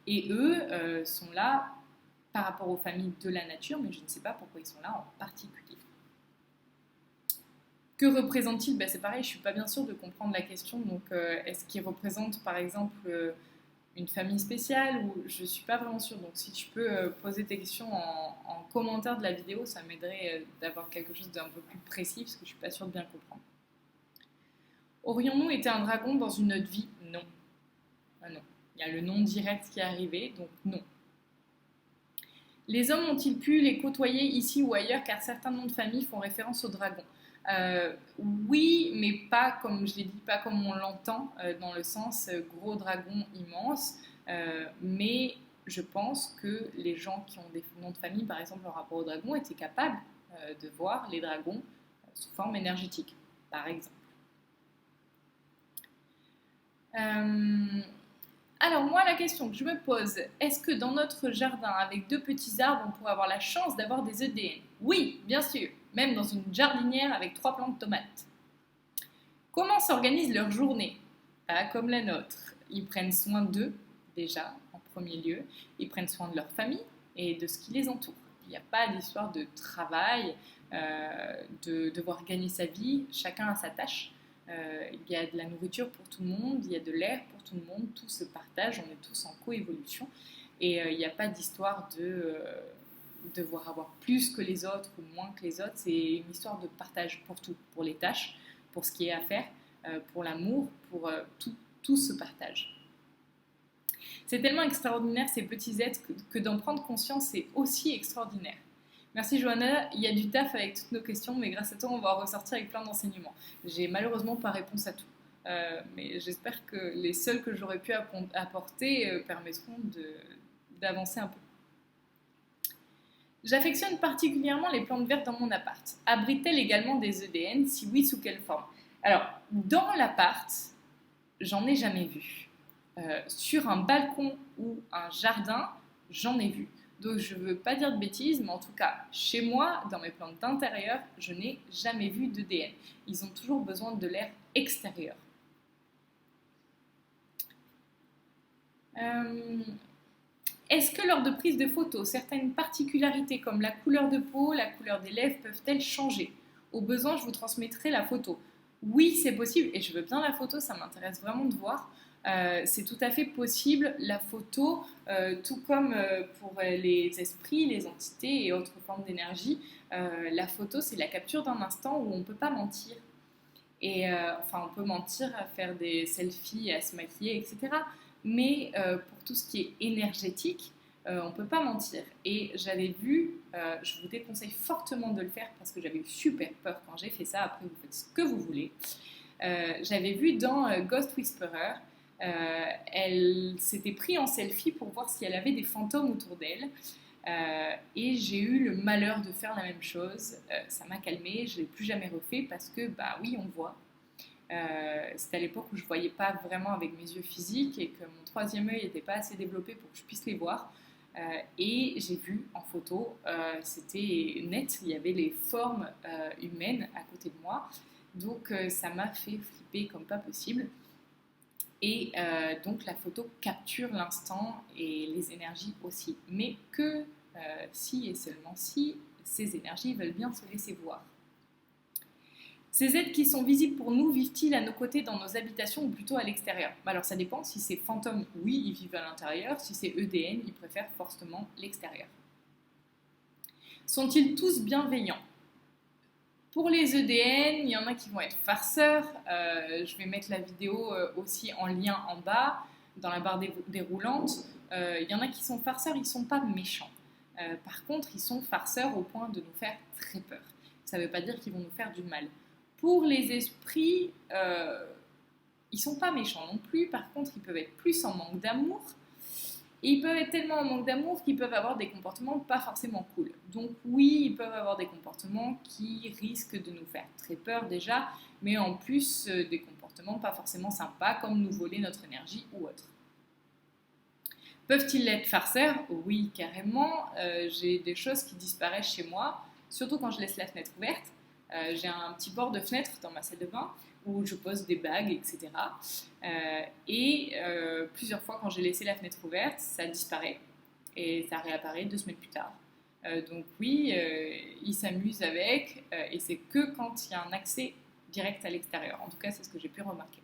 Et eux sont là par rapport aux familles de la nature, mais je ne sais pas pourquoi ils sont là en particulier. Que représente-t-il? C'est pareil, je ne suis pas bien sûre de comprendre la question. Donc, est-ce qu'il représente, par exemple, une famille spéciale ou je ne suis pas vraiment sûre. Donc, si tu peux poser tes questions en commentaire de la vidéo, ça m'aiderait d'avoir quelque chose d'un peu plus précis parce que je ne suis pas sûre de bien comprendre. Aurions-nous été un dragon dans une autre vie? Non. Ah non. Il y a le non direct qui est arrivé, donc non. Les hommes ont-ils pu les côtoyer ici ou ailleurs car certains noms de famille font référence aux dragons? Oui, mais pas comme je l'ai dit, pas comme on l'entend, dans le sens gros dragon immense, mais je pense que les gens qui ont des noms de famille, par exemple en rapport aux dragons, étaient capables de voir les dragons sous forme énergétique, par exemple. Alors moi, la question que je me pose, est-ce que dans notre jardin, avec deux petits arbres, on pourrait avoir la chance d'avoir des EDN? Oui, bien sûr, même dans une jardinière avec 3 plants de tomates. Comment s'organise leur journée? Pas comme la nôtre. Ils prennent soin d'eux, déjà, en premier lieu. Ils prennent soin de leur famille et de ce qui les entoure. Il n'y a pas d'histoire de travail, de devoir gagner sa vie. Chacun a sa tâche. Il y a de la nourriture pour tout le monde, il y a de l'air pour tout le monde, tout se partage, on est tous en coévolution. Et il n'y a pas d'histoire de devoir avoir plus que les autres ou moins que les autres. C'est une histoire de partage pour tout, pour les tâches, pour ce qui est à faire, pour l'amour, pour tout se partage. C'est tellement extraordinaire ces petits êtres que d'en prendre conscience, c'est aussi extraordinaire. Merci Johanna, il y a du taf avec toutes nos questions, mais grâce à toi, on va ressortir avec plein d'enseignements. J'ai malheureusement pas réponse à tout, mais j'espère que les seuls que j'aurais pu apporter permettront d'avancer un peu. J'affectionne particulièrement les plantes vertes dans mon appart. Abrite-t-elle également des EDN? Si oui, sous quelle forme? Alors, dans l'appart, j'en ai jamais vu. Sur un balcon ou un jardin, j'en ai vu. Donc je ne veux pas dire de bêtises, mais en tout cas, chez moi, dans mes plantes d'intérieur, je n'ai jamais vu d'EDN. Ils ont toujours besoin de l'air extérieur. Est-ce que lors de prise de photos, certaines particularités comme la couleur de peau, la couleur des lèvres peuvent-elles changer? Au besoin, je vous transmettrai la photo. Oui, c'est possible, et je veux bien la photo, ça m'intéresse vraiment de voir. C'est tout à fait possible, la photo, tout comme pour les esprits, les entités et autres formes d'énergie, la photo c'est la capture d'un instant où on ne peut pas mentir. Et enfin, on peut mentir à faire des selfies, à se maquiller, etc. Mais pour tout ce qui est énergétique, on ne peut pas mentir. Et j'avais vu, je vous déconseille fortement de le faire parce que j'avais eu super peur quand j'ai fait ça. Après, vous faites ce que vous voulez. J'avais vu dans Ghost Whisperer, elle s'était pris en selfie pour voir si elle avait des fantômes autour d'elle. Et j'ai eu le malheur de faire la même chose. Ça m'a calmée, je ne l'ai plus jamais refait parce que, bah oui, on voit. C'était à l'époque où je ne voyais pas vraiment avec mes yeux physiques et que mon troisième œil n'était pas assez développé pour que je puisse les voir. Et j'ai vu en photo, c'était net, il y avait les formes humaines à côté de moi. Donc ça m'a fait flipper comme pas possible. Et donc la photo capture l'instant et les énergies aussi. Mais que si et seulement si ces énergies veulent bien se laisser voir. Ces êtres qui sont visibles pour nous vivent-ils à nos côtés dans nos habitations ou plutôt à l'extérieur? Alors ça dépend, si c'est fantôme, oui, ils vivent à l'intérieur, si c'est EDN, ils préfèrent forcément l'extérieur. Sont-ils tous bienveillants? Pour les EDN, il y en a qui vont être farceurs, je vais mettre la vidéo aussi en lien en bas, dans la barre déroulante. Il y en a qui sont farceurs, ils ne sont pas méchants. Par contre, ils sont farceurs au point de nous faire très peur. Ça ne veut pas dire qu'ils vont nous faire du mal. Pour les esprits, ils ne sont pas méchants non plus. Par contre, ils peuvent être plus en manque d'amour. Et ils peuvent être tellement en manque d'amour qu'ils peuvent avoir des comportements pas forcément cool. Donc oui, ils peuvent avoir des comportements qui risquent de nous faire très peur déjà, mais en plus des comportements pas forcément sympas, comme nous voler notre énergie ou autre. Peuvent-ils être farceurs? Oui, carrément. J'ai des choses qui disparaissent chez moi, surtout quand je laisse la fenêtre ouverte. J'ai un petit bord de fenêtre dans ma salle de bain où je pose des bagues, etc. Plusieurs fois, quand j'ai laissé la fenêtre ouverte, ça disparaît et ça réapparaît 2 semaines plus tard. Donc oui, ils s'amusent avec et c'est que quand il y a un accès direct à l'extérieur. En tout cas, c'est ce que j'ai pu remarquer.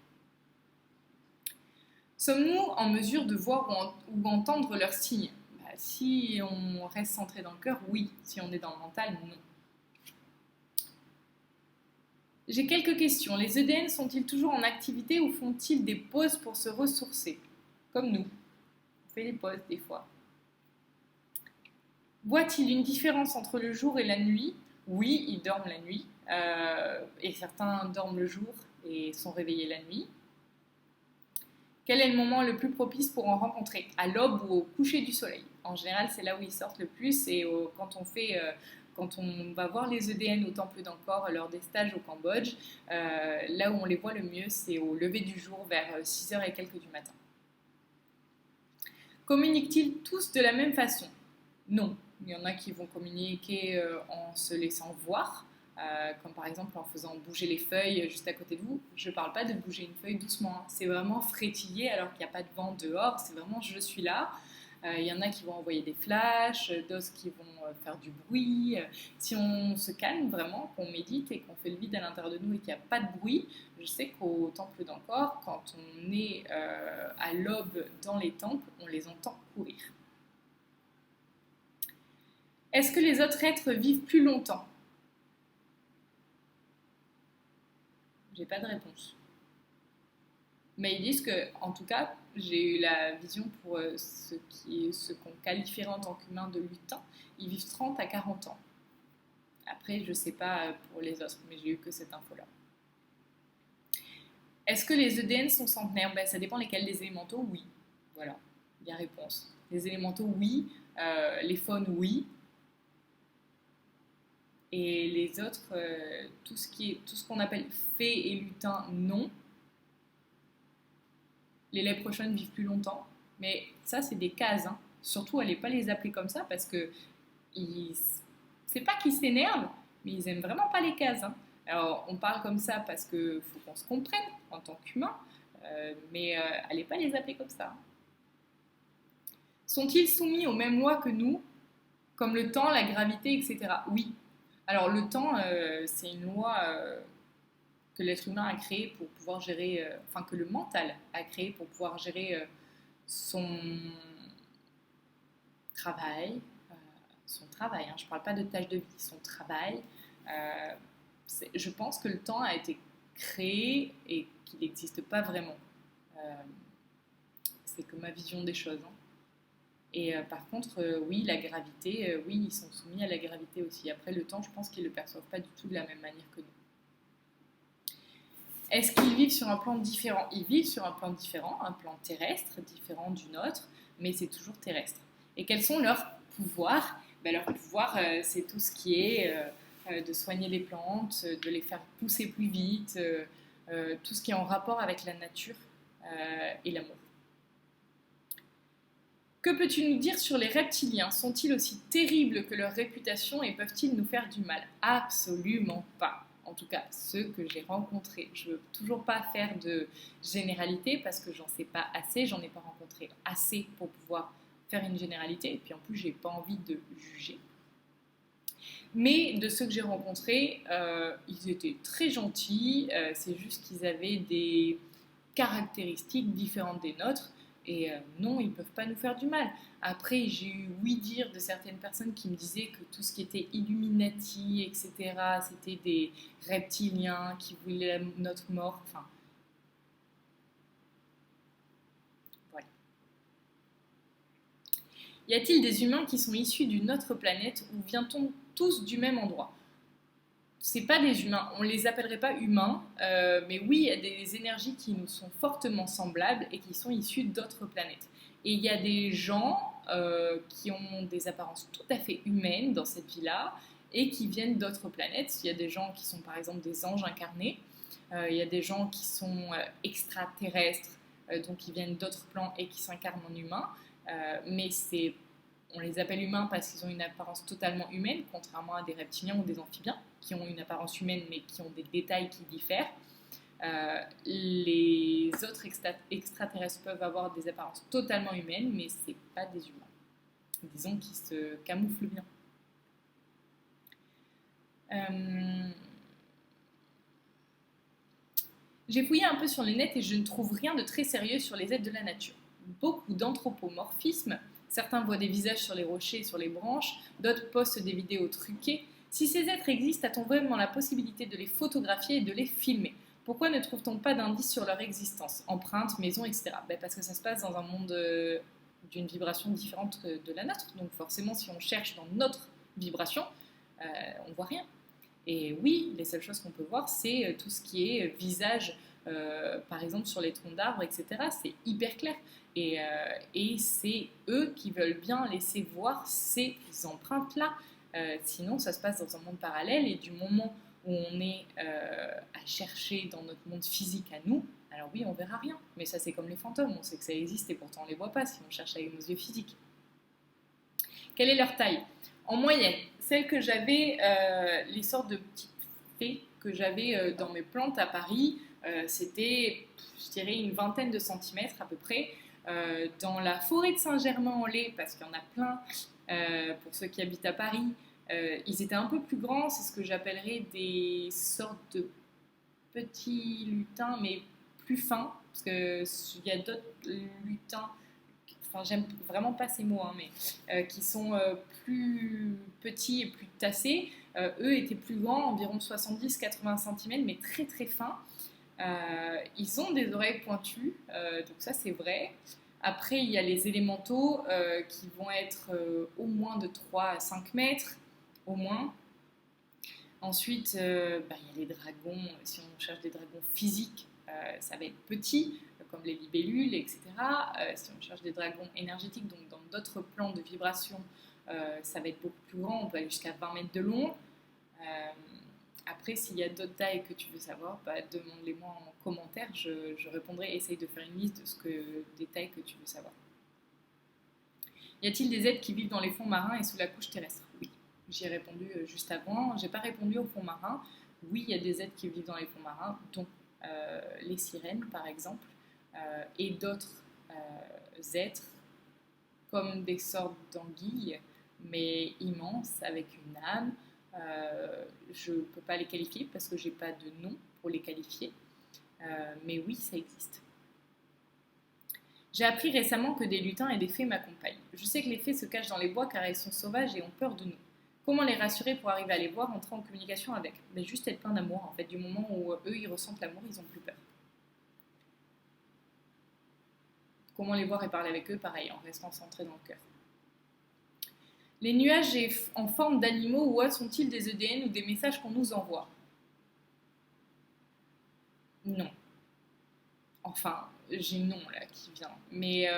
Sommes-nous en mesure de voir ou entendre leurs signes? Si on reste centré dans le cœur, oui. Si on est dans le mental, non. J'ai quelques questions. Les EDN sont-ils toujours en activité ou font-ils des pauses pour se ressourcer? Comme nous. On fait des pauses des fois. Voit-il une différence entre le jour et la nuit? Oui, ils dorment la nuit. Et certains dorment le jour et sont réveillés la nuit. Quel est le moment le plus propice pour en rencontrer? À l'aube ou au coucher du soleil. En général, c'est là où ils sortent le plus. Et quand on va voir les EDN au Temple d'Angkor lors des stages au Cambodge, là où on les voit le mieux, c'est au lever du jour vers 6 heures et quelques du matin. Communiquent-ils tous de la même façon? Non. Il y en a qui vont communiquer en se laissant voir, comme par exemple en faisant bouger les feuilles juste à côté de vous. Je ne parle pas de bouger une feuille doucement, hein. C'est vraiment frétiller alors qu'il n'y a pas de vent dehors, c'est vraiment je suis là. Il y en a qui vont envoyer des flashs, d'autres qui vont faire du bruit. Si on se calme vraiment, qu'on médite et qu'on fait le vide à l'intérieur de nous et qu'il n'y a pas de bruit, je sais qu'au temple d'Angkor, quand on est à l'aube dans les temples, on les entend courir. Est-ce que les autres êtres vivent plus longtemps? J'ai pas de réponse. Mais ils disent que, en tout cas, j'ai eu la vision pour ce qu'on qualifierait en tant qu'humain de lutin, ils vivent 30 à 40 ans. Après, je sais pas pour les autres, mais j'ai eu que cette info-là. Est-ce que les EDN sont centenaires? Ben, ça dépend lesquels. Les élémentaux, oui. Voilà, il y a réponse. Les élémentaux, oui. Les faunes, oui. Et les autres, tout ce qu'on appelle fées et lutins, non. Les lait prochaines vivent plus longtemps. Mais ça, c'est des cases. Hein. Surtout, allez pas les appeler comme ça parce que c'est pas qu'ils s'énervent, mais ils aiment vraiment pas les cases. Hein. Alors, on parle comme ça parce qu'il faut qu'on se comprenne en tant qu'humain, mais allez pas les appeler comme ça. Sont-ils soumis aux mêmes lois que nous, comme le temps, la gravité, etc. Oui. Alors, le temps, c'est une loi que l'être humain a créée pour pouvoir gérer, enfin que le mental a créé pour pouvoir gérer son travail, hein, je ne parle pas de tâche de vie, son travail. Je pense que le temps a été créé et qu'il n'existe pas vraiment. C'est que ma vision des choses. Hein. Et par contre, oui, la gravité, oui, ils sont soumis à la gravité aussi. Après, le temps, je pense qu'ils ne le perçoivent pas du tout de la même manière que nous. Est-ce qu'ils vivent sur un plan différent? Ils vivent sur un plan différent, un plan terrestre, différent du nôtre, mais c'est toujours terrestre. Et quels sont leurs pouvoirs? Leur pouvoir, c'est tout ce qui est de soigner les plantes, de les faire pousser plus vite, tout ce qui est en rapport avec la nature et l'amour. Que peux-tu nous dire sur les reptiliens? Sont-ils aussi terribles que leur réputation et peuvent-ils nous faire du mal? Absolument pas. En tout cas, ceux que j'ai rencontrés. Je ne veux toujours pas faire de généralité parce que j'en sais pas assez, j'en ai pas rencontré assez pour pouvoir faire une généralité. Et puis en plus, j'ai pas envie de juger. Mais de ceux que j'ai rencontrés, ils étaient très gentils. C'est juste qu'ils avaient des caractéristiques différentes des nôtres. Et non, ils ne peuvent pas nous faire du mal. Après, j'ai eu oui-dire de certaines personnes qui me disaient que tout ce qui était Illuminati, etc., c'était des reptiliens qui voulaient notre mort. Enfin, voilà. Y a-t-il des humains qui sont issus d'une autre planète ou vient-on tous du même endroit? C'est pas des humains, on les appellerait pas humains, mais oui, il y a des énergies qui nous sont fortement semblables et qui sont issues d'autres planètes. Et il y a des gens qui ont des apparences tout à fait humaines dans cette vie-là et qui viennent d'autres planètes. Il y a des gens qui sont par exemple des anges incarnés, il y a des gens qui sont extraterrestres, donc qui viennent d'autres plans et qui s'incarnent en humains, mais on les appelle humains parce qu'ils ont une apparence totalement humaine, contrairement à des reptiliens ou des amphibiens qui ont une apparence humaine mais qui ont des détails qui diffèrent. Les autres extraterrestres peuvent avoir des apparences totalement humaines, mais ce n'est pas des humains. Disons qu'ils se camouflent bien. J'ai fouillé un peu sur le net et je ne trouve rien de très sérieux sur les êtres de la nature. Beaucoup d'anthropomorphisme. Certains voient des visages sur les rochers et sur les branches, d'autres postent des vidéos truquées. Si ces êtres existent, a-t-on vraiment la possibilité de les photographier et de les filmer? Pourquoi ne trouve-t-on pas d'indices sur leur existence? Empreintes, maisons, etc. Parce que ça se passe dans un monde d'une vibration différente de la nôtre. Donc forcément, si on cherche dans notre vibration, on ne voit rien. Et oui, les seules choses qu'on peut voir, c'est tout ce qui est visage, par exemple sur les troncs d'arbres, etc. C'est hyper clair. Et c'est eux qui veulent bien laisser voir ces empreintes-là. Sinon, ça se passe dans un monde parallèle, et du moment où on est à chercher dans notre monde physique à nous, alors oui, on verra rien. Mais ça, c'est comme les fantômes, on sait que ça existe et pourtant on ne les voit pas si on cherche avec nos yeux physiques. Quelle est leur taille? En moyenne, celles que j'avais, les sortes de petites fées que j'avais dans mes plantes à Paris, c'était, je dirais, une vingtaine de centimètres à peu près. Dans la forêt de Saint-Germain-en-Laye, parce qu'il y en a plein, pour ceux qui habitent à Paris, ils étaient un peu plus grands, c'est ce que j'appellerais des sortes de petits lutins, mais plus fins, parce qu'il y a d'autres lutins, enfin j'aime vraiment pas ces mots, hein, mais qui sont plus petits et plus tassés. Eux étaient plus grands, environ 70-80 cm, mais très très fins. Ils ont des oreilles pointues, donc ça c'est vrai. Après, il y a les élémentaux qui vont être au moins de 3 à 5 mètres, au moins. Ensuite, il y a les dragons. Si on cherche des dragons physiques, ça va être petit, comme les libellules, etc. Si on cherche des dragons énergétiques, donc dans d'autres plans de vibration, ça va être beaucoup plus grand. On peut aller jusqu'à 20 mètres de long. Après, s'il y a d'autres tailles que tu veux savoir, demande-les-moi en commentaire. Je répondrai. Essaye de faire une liste des tailles que tu veux savoir. Y a-t-il des êtres qui vivent dans les fonds marins et sous la couche terrestre? Oui. J'y ai répondu juste avant. J'ai pas répondu aux fonds marins. Oui, il y a des êtres qui vivent dans les fonds marins, dont les sirènes, par exemple, et d'autres êtres, comme des sortes d'anguilles, mais immenses, avec une âme. Je ne peux pas les qualifier parce que j'ai pas de nom pour les qualifier. Mais oui, ça existe. J'ai appris récemment que des lutins et des fées m'accompagnent. Je sais que les fées se cachent dans les bois car elles sont sauvages et ont peur de nous. Comment les rassurer pour arriver à les voir, entrer en communication avec? Mais juste être plein d'amour, en fait. Du moment où eux, ils ressentent l'amour, ils n'ont plus peur. Comment les voir et parler avec eux? Pareil, en restant centré dans le cœur. Les nuages en forme d'animaux ou autres sont-ils des EDN ou des messages qu'on nous envoie? Non. Enfin, j'ai non là qui vient. Mais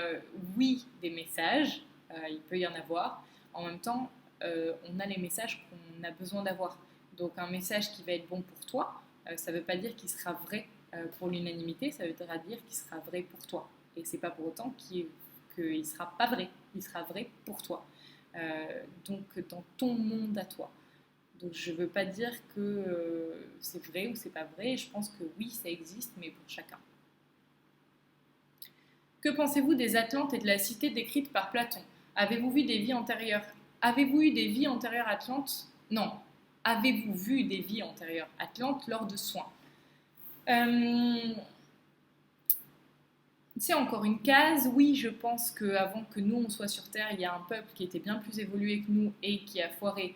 oui, des messages, il peut y en avoir. En même temps, on a les messages qu'on a besoin d'avoir. Donc un message qui va être bon pour toi, ça ne veut pas dire qu'il sera vrai pour l'unanimité, ça voudra dire qu'il sera vrai pour toi. Et c'est pas pour autant qu'il ne sera pas vrai, il sera vrai pour toi. Donc dans ton monde à toi. Donc je ne veux pas dire que c'est vrai ou c'est pas vrai, je pense que oui, ça existe, mais pour chacun. Que pensez-vous des Atlantes et de la cité décrite par Platon? Avez-vous vu des vies antérieures? Avez-vous eu des vies antérieures Atlantes? Non. Avez-vous vu des vies antérieures Atlantes lors de soins? C'est encore une case. Oui, je pense qu'avant que nous on soit sur Terre, il y a un peuple qui était bien plus évolué que nous et qui a foiré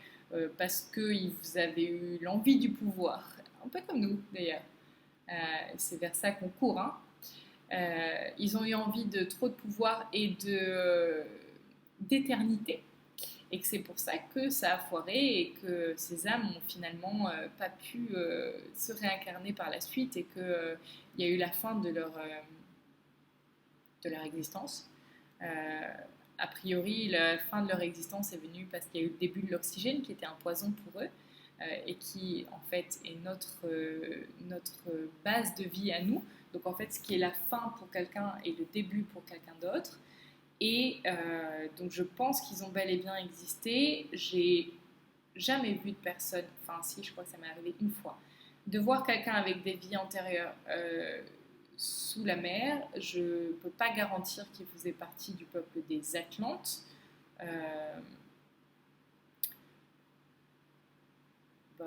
parce qu'ils avaient eu l'envie du pouvoir. Un peu comme nous d'ailleurs. C'est vers ça qu'on court, hein. Ils ont eu envie de trop de pouvoir et d'éternité, et que c'est pour ça que ça a foiré et que ces âmes n'ont finalement pas pu se réincarner par la suite, et qu'il y a eu la fin de leur existence. A priori, la fin de leur existence est venue parce qu'il y a eu le début de l'oxygène qui était un poison pour eux, et qui en fait est notre base de vie à nous. Donc en fait, ce qui est la fin pour quelqu'un est le début pour quelqu'un d'autre. Et donc je pense qu'ils ont bel et bien existé. J'ai jamais vu de personne, enfin si, je crois que ça m'est arrivé une fois, de voir quelqu'un avec des vies antérieures sous la mer. Je ne peux pas garantir qu'il faisait partie du peuple des Atlantes.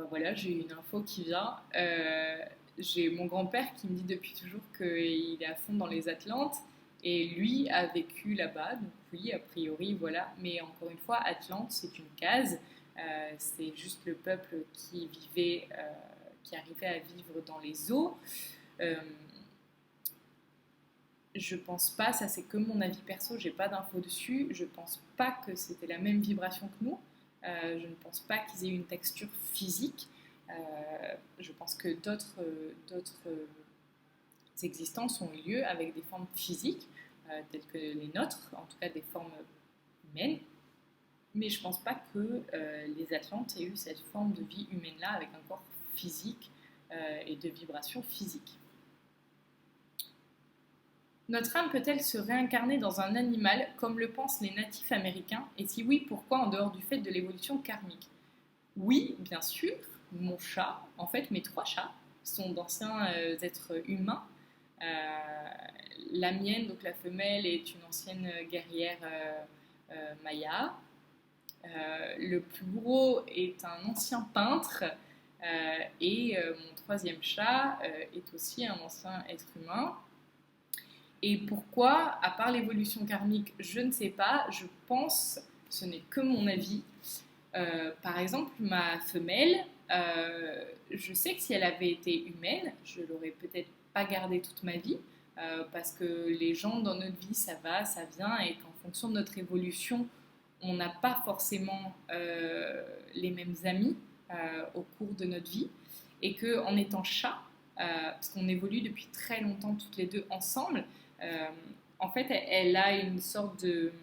Voilà, j'ai une info qui vient. J'ai mon grand-père qui me dit depuis toujours qu'il est à fond dans les Atlantes, et lui a vécu là-bas, donc oui, a priori, voilà. Mais encore une fois, Atlante, c'est une case, c'est juste le peuple qui vivait, qui arrivait à vivre dans les eaux. je pense pas, ça c'est que mon avis perso, j'ai pas d'infos dessus, je pense pas que c'était la même vibration que nous, je ne pense pas qu'ils aient une texture physique, je pense que d'autres existences ont eu lieu avec des formes physiques, telles que les nôtres, en tout cas des formes humaines, mais je pense pas que les Atlantes aient eu cette forme de vie humaine-là avec un corps physique et de vibrations physiques. Notre âme peut-elle se réincarner dans un animal comme le pensent les natifs américains? Et si oui, pourquoi en dehors du fait de l'évolution karmique? Oui, bien sûr, mon chat, en fait mes 3 chats, sont d'anciens êtres humains. La mienne, donc la femelle, est une ancienne guerrière maya. Le plus gros est un ancien peintre. Et mon 3e chat est aussi un ancien être humain. Et pourquoi, à part l'évolution karmique, je ne sais pas, je pense, ce n'est que mon avis. Par exemple, ma femelle, je sais que si elle avait été humaine, je l'aurais peut-être pas gardée toute ma vie, parce que les gens dans notre vie, ça va, ça vient, et qu'en fonction de notre évolution, on n'a pas forcément les mêmes amis au cours de notre vie, et qu'en étant chat, parce qu'on évolue depuis très longtemps toutes les deux ensemble, en fait, elle a une sorte de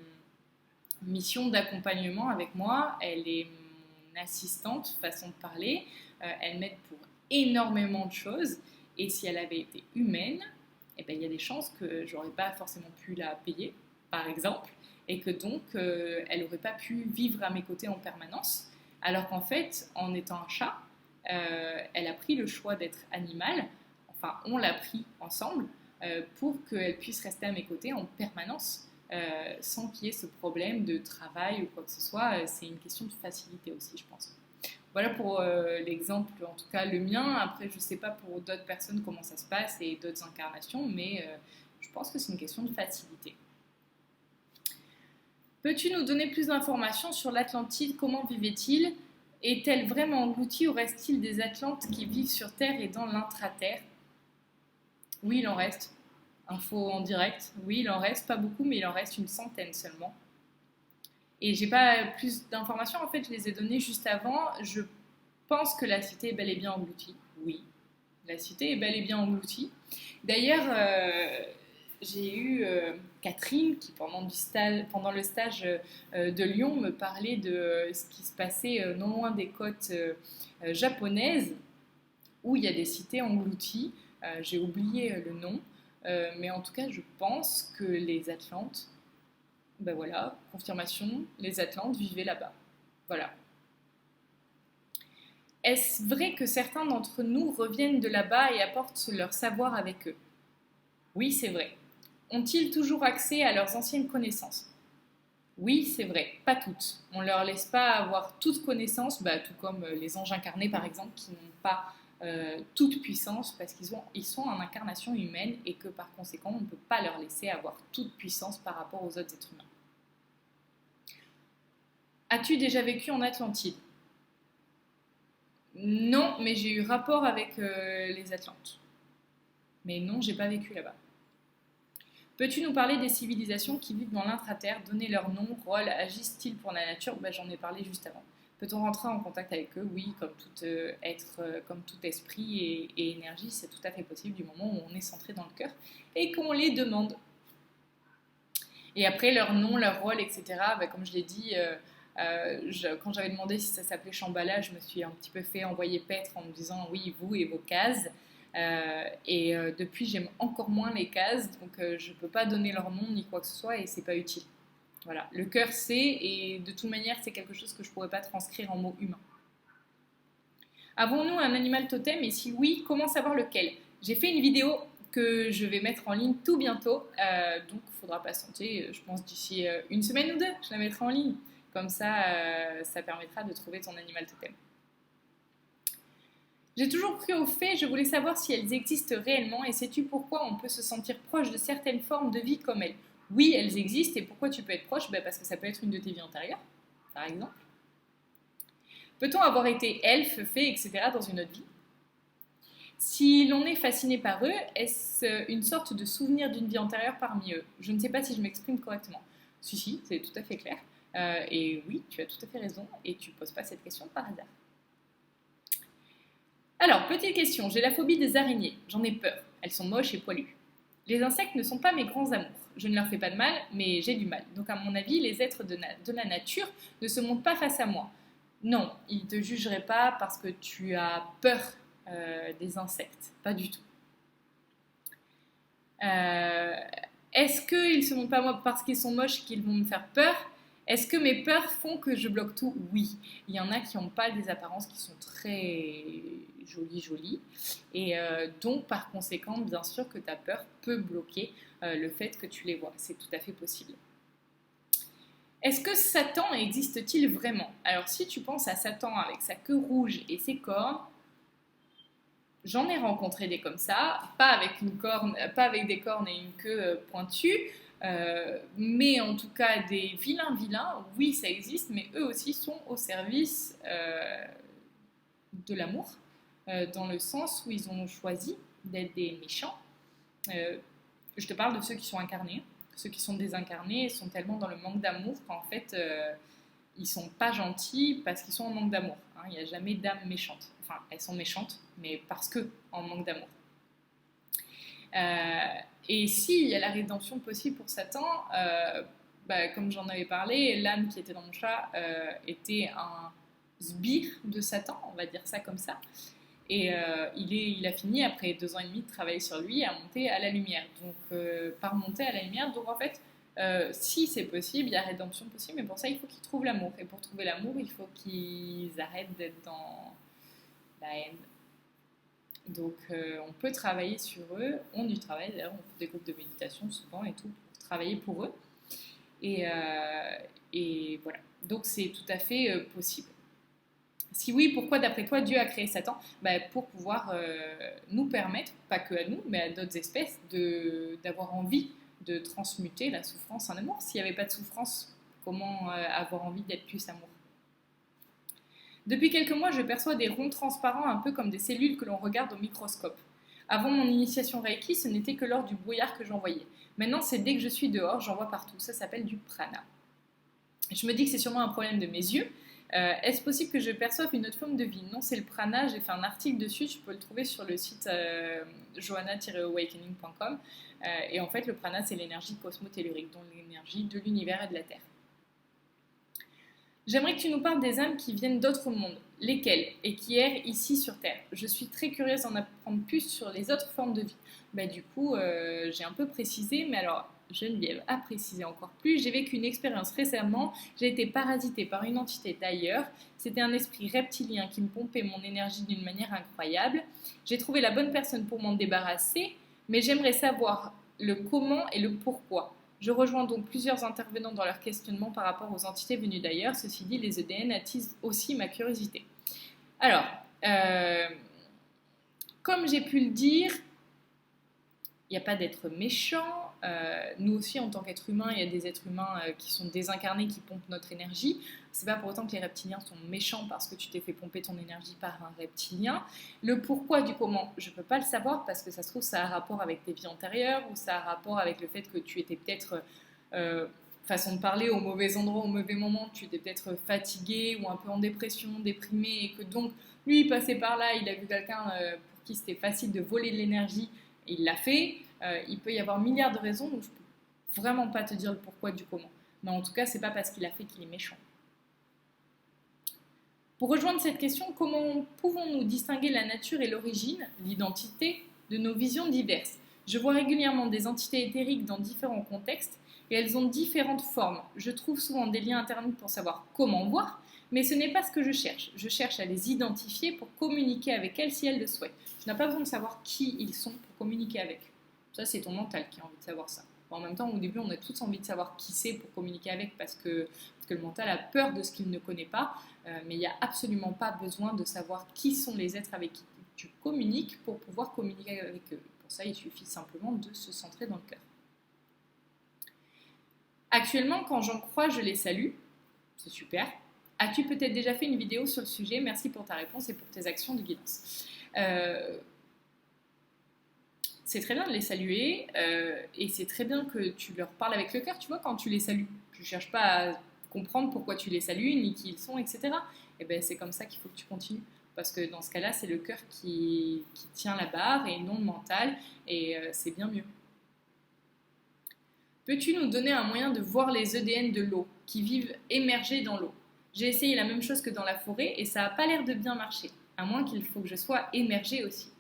mission d'accompagnement avec moi. Elle est mon assistante, façon de parler. Elle m'aide pour énormément de choses. Et si elle avait été humaine, eh ben, il y a des chances que j'aurais pas forcément pu la payer, par exemple, et que donc elle n'aurait pas pu vivre à mes côtés en permanence. Alors qu'en fait, en étant un chat, elle a pris le choix d'être animale. Enfin, on l'a pris ensemble. Pour qu'elle puisse rester à mes côtés en permanence sans qu'il y ait ce problème de travail ou quoi que ce soit. C'est une question de facilité aussi, je pense. Voilà pour l'exemple, en tout cas le mien. Après, je ne sais pas pour d'autres personnes comment ça se passe et d'autres incarnations, mais je pense que c'est une question de facilité. Peux-tu nous donner plus d'informations sur l'Atlantide? Comment vivait-il? Est-elle vraiment engloutie ou reste-t-il des Atlantes qui vivent sur Terre et dans l'intraterre? Oui, il en reste. Info en direct. Oui, il en reste pas beaucoup, mais il en reste une centaine seulement. Et j'ai pas plus d'informations. En fait, je les ai données juste avant. Je pense que la cité est bel et bien engloutie. Oui, la cité est bel et bien engloutie. D'ailleurs, j'ai eu Catherine qui, pendant le stage de Lyon, me parlait de ce qui se passait non loin des côtes japonaises, où il y a des cités englouties. J'ai oublié le nom, mais en tout cas, je pense que les Atlantes, ben voilà, confirmation, les Atlantes vivaient là-bas. Voilà. Est-ce vrai que certains d'entre nous reviennent de là-bas et apportent leur savoir avec eux? Oui, c'est vrai. Ont-ils toujours accès à leurs anciennes connaissances? Oui, c'est vrai, pas toutes. On ne leur laisse pas avoir toute connaissance, tout comme les anges incarnés par exemple, qui n'ont pas toute puissance parce ils sont en incarnation humaine et que par conséquent, on ne peut pas leur laisser avoir toute puissance par rapport aux autres êtres humains. As-tu déjà vécu en Atlantide? Non, mais j'ai eu rapport avec les Atlantes. Mais non, j'ai pas vécu là-bas. Peux-tu nous parler des civilisations qui vivent dans l'intraterre, donner leur nom, rôle, agissent-ils pour la nature? J'en ai parlé juste avant. Peut-on rentrer en contact avec eux? Oui, comme tout être, comme tout esprit et énergie, c'est tout à fait possible du moment où on est centré dans le cœur et qu'on les demande. Et après, leur nom, leur rôle, etc., comme je l'ai dit, quand j'avais demandé si ça s'appelait Shambhala, je me suis un petit peu fait envoyer paître en me disant oui, vous et vos cases. Depuis, j'aime encore moins les cases, donc je ne peux pas donner leur nom ni quoi que ce soit et c'est pas utile. Voilà, le cœur sait et de toute manière, c'est quelque chose que je ne pourrais pas transcrire en mots humains. Avons-nous un animal totem et si oui, comment savoir lequel? J'ai fait une vidéo que je vais mettre en ligne tout bientôt, donc il faudra patienter, je pense d'ici une semaine ou deux, je la mettrai en ligne. Comme ça, ça permettra de trouver ton animal totem. J'ai toujours cru aux fées, je voulais savoir si elles existent réellement et sais-tu pourquoi on peut se sentir proche de certaines formes de vie comme elles? Oui, elles existent et pourquoi tu peux être proche? Parce que ça peut être une de tes vies antérieures, par exemple. Peut-on avoir été elfe, fée, etc. dans une autre vie? Si l'on est fasciné par eux, est-ce une sorte de souvenir d'une vie antérieure parmi eux? Je ne sais pas si je m'exprime correctement. Si, c'est tout à fait clair. Et oui, tu as tout à fait raison, et tu ne poses pas cette question par hasard. Alors, petite question, j'ai la phobie des araignées, j'en ai peur, elles sont moches et poilues. Les insectes ne sont pas mes grands amours, je ne leur fais pas de mal, mais j'ai du mal. Donc à mon avis, les êtres de la nature ne se montrent pas face à moi. Non, ils ne te jugeraient pas parce que tu as peur des insectes, pas du tout. Est-ce qu'ils ne se montrent pas moi parce qu'ils sont moches qu'ils vont me faire peur? Est-ce que mes peurs font que je bloque tout? Oui. Il y en a qui n'ont pas des apparences qui sont très jolies. Et donc, par conséquent, bien sûr que ta peur peut bloquer le fait que tu les vois. C'est tout à fait possible. Est-ce que Satan existe-t-il vraiment? Alors, si tu penses à Satan avec sa queue rouge et ses cornes, j'en ai rencontré des comme ça, pas avec des cornes et une queue pointue, mais en tout cas des vilains, oui ça existe, mais eux aussi sont au service de l'amour, dans le sens où ils ont choisi d'être des méchants. Je te parle de ceux qui sont incarnés. Ceux qui sont désincarnés sont tellement dans le manque d'amour qu'en fait ils sont pas gentils parce qu'ils sont en manque d'amour. Il n'y a jamais d'âme méchante. Enfin, elles sont méchantes, mais parce que en manque d'amour. Et s'il y a la rédemption possible pour Satan, comme j'en avais parlé, l'âne qui était dans mon chat était un sbire de Satan, on va dire ça comme ça. Et il a fini, après 2 ans et demi de travailler sur lui, à monter à la lumière. Donc, par monter à la lumière, donc en fait, si c'est possible, il y a rédemption possible, mais pour ça, il faut qu'ils trouvent l'amour. Et pour trouver l'amour, il faut qu'ils arrêtent d'être dans la haine. Donc, on peut travailler sur eux. On y travaille, d'ailleurs, on fait des groupes de méditation souvent et tout, pour travailler pour eux. Et voilà. Donc, c'est tout à fait possible. Si oui, pourquoi d'après toi Dieu a créé Satan? Pour pouvoir nous permettre, pas que à nous, mais à d'autres espèces, d'avoir envie de transmuter la souffrance en amour. S'il n'y avait pas de souffrance, comment avoir envie d'être plus amour? Depuis quelques mois, je perçois des ronds transparents un peu comme des cellules que l'on regarde au microscope. Avant mon initiation Reiki, ce n'était que lors du brouillard que j'en voyais. Maintenant, c'est dès que je suis dehors, j'en vois partout. Ça s'appelle du prana. Je me dis que c'est sûrement un problème de mes yeux. Est-ce possible que je perçoive une autre forme de vie? Non, c'est le prana, j'ai fait un article dessus, tu peux le trouver sur le site johanna-awakening.com. Et en fait, le prana, c'est l'énergie cosmotellurique, donc l'énergie de l'univers et de la Terre. J'aimerais que tu nous parles des âmes qui viennent d'autres mondes, lesquelles, et qui errent ici sur Terre. Je suis très curieuse d'en apprendre plus sur les autres formes de vie. Du coup, j'ai un peu précisé, mais alors Geneviève a précisé encore plus. J'ai vécu une expérience récemment, j'ai été parasitée par une entité d'ailleurs. C'était un esprit reptilien qui me pompait mon énergie d'une manière incroyable. J'ai trouvé la bonne personne pour m'en débarrasser, mais j'aimerais savoir le comment et le pourquoi. Je rejoins donc plusieurs intervenants dans leur questionnement par rapport aux entités venues d'ailleurs. Ceci dit, les EDN attisent aussi ma curiosité. Alors, comme j'ai pu le dire, il n'y a pas d'être méchant. Nous aussi, en tant qu'êtres humains, il y a des êtres humains qui sont désincarnés, qui pompent notre énergie. C'est pas pour autant que les reptiliens sont méchants parce que tu t'es fait pomper ton énergie par un reptilien. Le pourquoi du comment, je peux pas le savoir parce que ça se trouve, ça a rapport avec tes vies antérieures ou ça a rapport avec le fait que tu étais peut-être, façon de parler, au mauvais endroit, au mauvais moment, tu étais peut-être fatigué ou un peu en dépression, déprimé et que donc, lui, il passait par là, il a vu quelqu'un pour qui c'était facile de voler de l'énergie. Il l'a fait. Il peut y avoir milliards de raisons, donc je ne peux vraiment pas te dire le pourquoi du comment. Mais en tout cas, c'est pas parce qu'il a fait qu'il est méchant. Pour rejoindre cette question, comment pouvons-nous distinguer la nature et l'origine, l'identité, de nos visions diverses? Je vois régulièrement des entités éthériques dans différents contextes et elles ont différentes formes. Je trouve souvent des liens internet pour savoir comment voir, mais ce n'est pas ce que je cherche. Je cherche à les identifier pour communiquer avec elles si elles le souhaitent. Tu n'as pas besoin de savoir qui ils sont pour communiquer avec. Ça, c'est ton mental qui a envie de savoir ça. En même temps, au début, on a tous envie de savoir qui c'est pour communiquer avec parce que le mental a peur de ce qu'il ne connaît pas. Mais il n'y a absolument pas besoin de savoir qui sont les êtres avec qui tu communiques pour pouvoir communiquer avec eux. Pour ça, il suffit simplement de se centrer dans le cœur. Actuellement, quand j'en crois, je les salue. C'est super. As-tu peut-être déjà fait une vidéo sur le sujet? Merci pour ta réponse et pour tes actions de guidance. c'est très bien de les saluer et c'est très bien que tu leur parles avec le cœur, tu vois, quand tu les salues. Tu ne cherches pas à comprendre pourquoi tu les salues, ni qui ils sont, etc. Et ben c'est comme ça qu'il faut que tu continues. Parce que dans ce cas-là, c'est le cœur qui tient la barre et non le mental, et c'est bien mieux. Peux-tu nous donner un moyen de voir les EDN de l'eau, qui vivent émergés dans l'eau? J'ai essayé la même chose que dans la forêt et ça n'a pas l'air de bien marcher, à moins qu'il faut que je sois émergé aussi.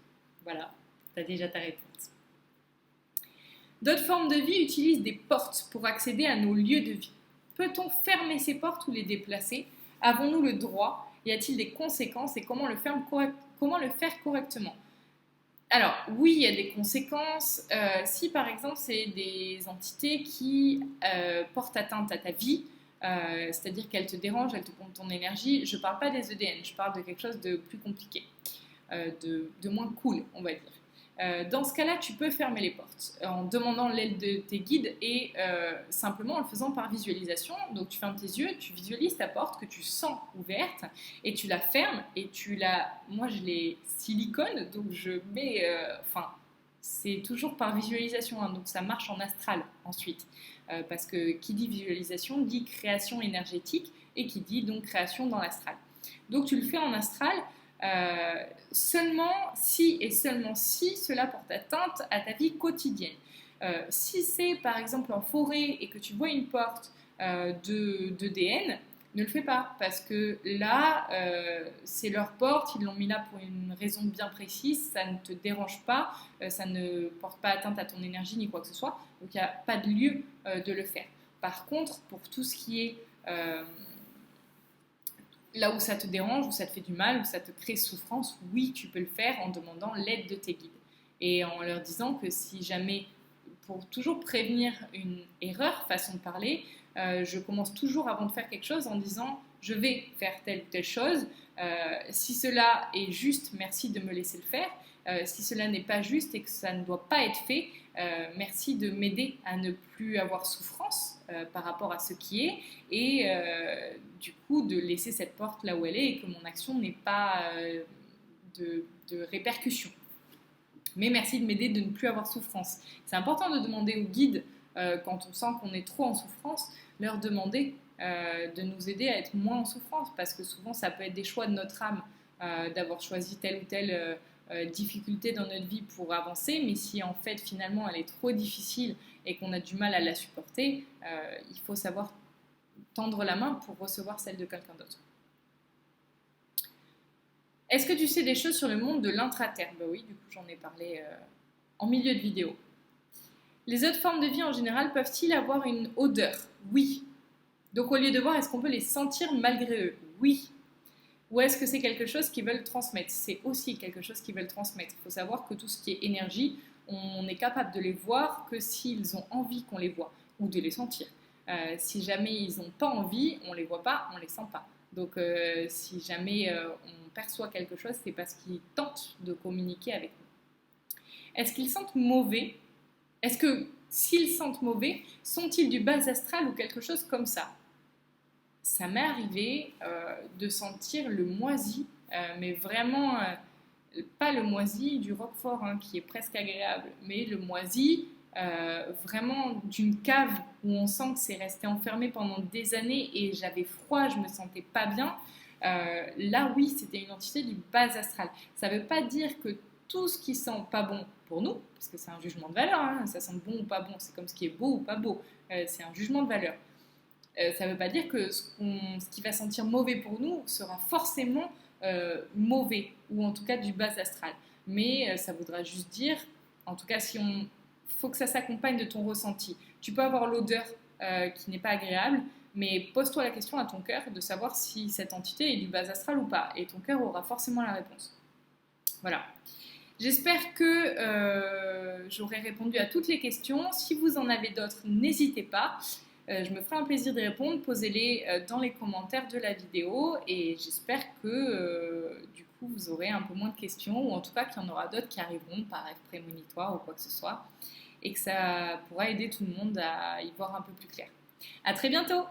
Voilà, tu as déjà ta réponse. D'autres formes de vie utilisent des portes pour accéder à nos lieux de vie. Peut-on fermer ces portes ou les déplacer? Avons-nous le droit? Y a-t-il des conséquences et comment le faire correctement? Alors, oui, il y a des conséquences. Si par exemple, c'est des entités qui portent atteinte à ta vie, c'est-à-dire qu'elles te dérangent, elles te pompent ton énergie, je ne parle pas des EDN, je parle de quelque chose de plus compliqué, de moins cool, on va dire. Dans ce cas-là, tu peux fermer les portes en demandant l'aide de tes guides et simplement en le faisant par visualisation. Donc tu fermes tes yeux, tu visualises ta porte que tu sens ouverte et tu la fermes et moi je l'ai silicone, donc je mets... c'est toujours par visualisation, hein, donc ça marche en astral ensuite. Parce que qui dit visualisation dit création énergétique et qui dit donc création dans l'astral. Donc tu le fais en astral. Seulement si et seulement si cela porte atteinte à ta vie quotidienne. Si c'est par exemple en forêt et que tu vois une porte d'EDN, ne le fais pas parce que là, c'est leur porte, ils l'ont mis là pour une raison bien précise, ça ne te dérange pas, ça ne porte pas atteinte à ton énergie ni quoi que ce soit, donc il n'y a pas de lieu de le faire. Par contre, pour tout ce qui est là où ça te dérange, où ça te fait du mal, où ça te crée souffrance, oui, tu peux le faire en demandant l'aide de tes guides. Et en leur disant que si jamais, pour toujours prévenir une erreur, façon de parler, je commence toujours avant de faire quelque chose en disant je vais faire telle ou telle chose. Si cela est juste, merci de me laisser le faire. Si cela n'est pas juste et que ça ne doit pas être fait, merci de m'aider à ne plus avoir souffrance par rapport à ce qui est et du coup de laisser cette porte là où elle est et que mon action n'ait pas de répercussions. Mais merci de m'aider de ne plus avoir souffrance. C'est important de demander aux guides quand on sent qu'on est trop en souffrance, leur demander de nous aider à être moins en souffrance parce que souvent ça peut être des choix de notre âme d'avoir choisi telle ou telle difficulté dans notre vie pour avancer, mais si en fait finalement elle est trop difficile et qu'on a du mal à la supporter, il faut savoir tendre la main pour recevoir celle de quelqu'un d'autre. Est-ce que tu sais des choses sur le monde de l'intraterre? Ben oui, du coup j'en ai parlé en milieu de vidéo. Les autres formes de vie en général peuvent-ils avoir une odeur? Oui. Donc au lieu de voir, est-ce qu'on peut les sentir malgré eux? Oui. Ou est-ce que c'est quelque chose qu'ils veulent transmettre? C'est aussi quelque chose qu'ils veulent transmettre. Il faut savoir que tout ce qui est énergie, on est capable de les voir que s'ils ont envie qu'on les voit ou de les sentir. Si jamais ils n'ont pas envie, on ne les voit pas, on ne les sent pas. Donc si jamais on perçoit quelque chose, c'est parce qu'ils tentent de communiquer avec nous. Est-ce qu'ils sentent mauvais? Est-ce que s'ils sentent mauvais, sont-ils du bas astral ou quelque chose comme ça? Ça m'est arrivé de sentir le moisi, mais vraiment pas le moisi du roquefort hein, qui est presque agréable, mais le moisi vraiment d'une cave où on sent que c'est resté enfermé pendant des années et j'avais froid, je me sentais pas bien. Là oui, c'était une entité du bas astral. Ça veut pas dire que tout ce qui sent pas bon pour nous, parce que c'est un jugement de valeur, hein, ça sent bon ou pas bon, c'est comme ce qui est beau ou pas beau, c'est un jugement de valeur. Ça ne veut pas dire que ce qui va sentir mauvais pour nous sera forcément mauvais, ou en tout cas du bas astral. Mais ça voudra juste dire, en tout cas, faut que ça s'accompagne de ton ressenti. Tu peux avoir l'odeur qui n'est pas agréable, mais pose-toi la question à ton cœur de savoir si cette entité est du bas astral ou pas, et ton cœur aura forcément la réponse. Voilà. J'espère que j'aurai répondu à toutes les questions. Si vous en avez d'autres, n'hésitez pas. Je me ferai un plaisir d'y répondre. Posez-les dans les commentaires de la vidéo et j'espère que du coup vous aurez un peu moins de questions ou en tout cas qu'il y en aura d'autres qui arriveront par rêve prémonitoire ou quoi que ce soit et que ça pourra aider tout le monde à y voir un peu plus clair. À très bientôt!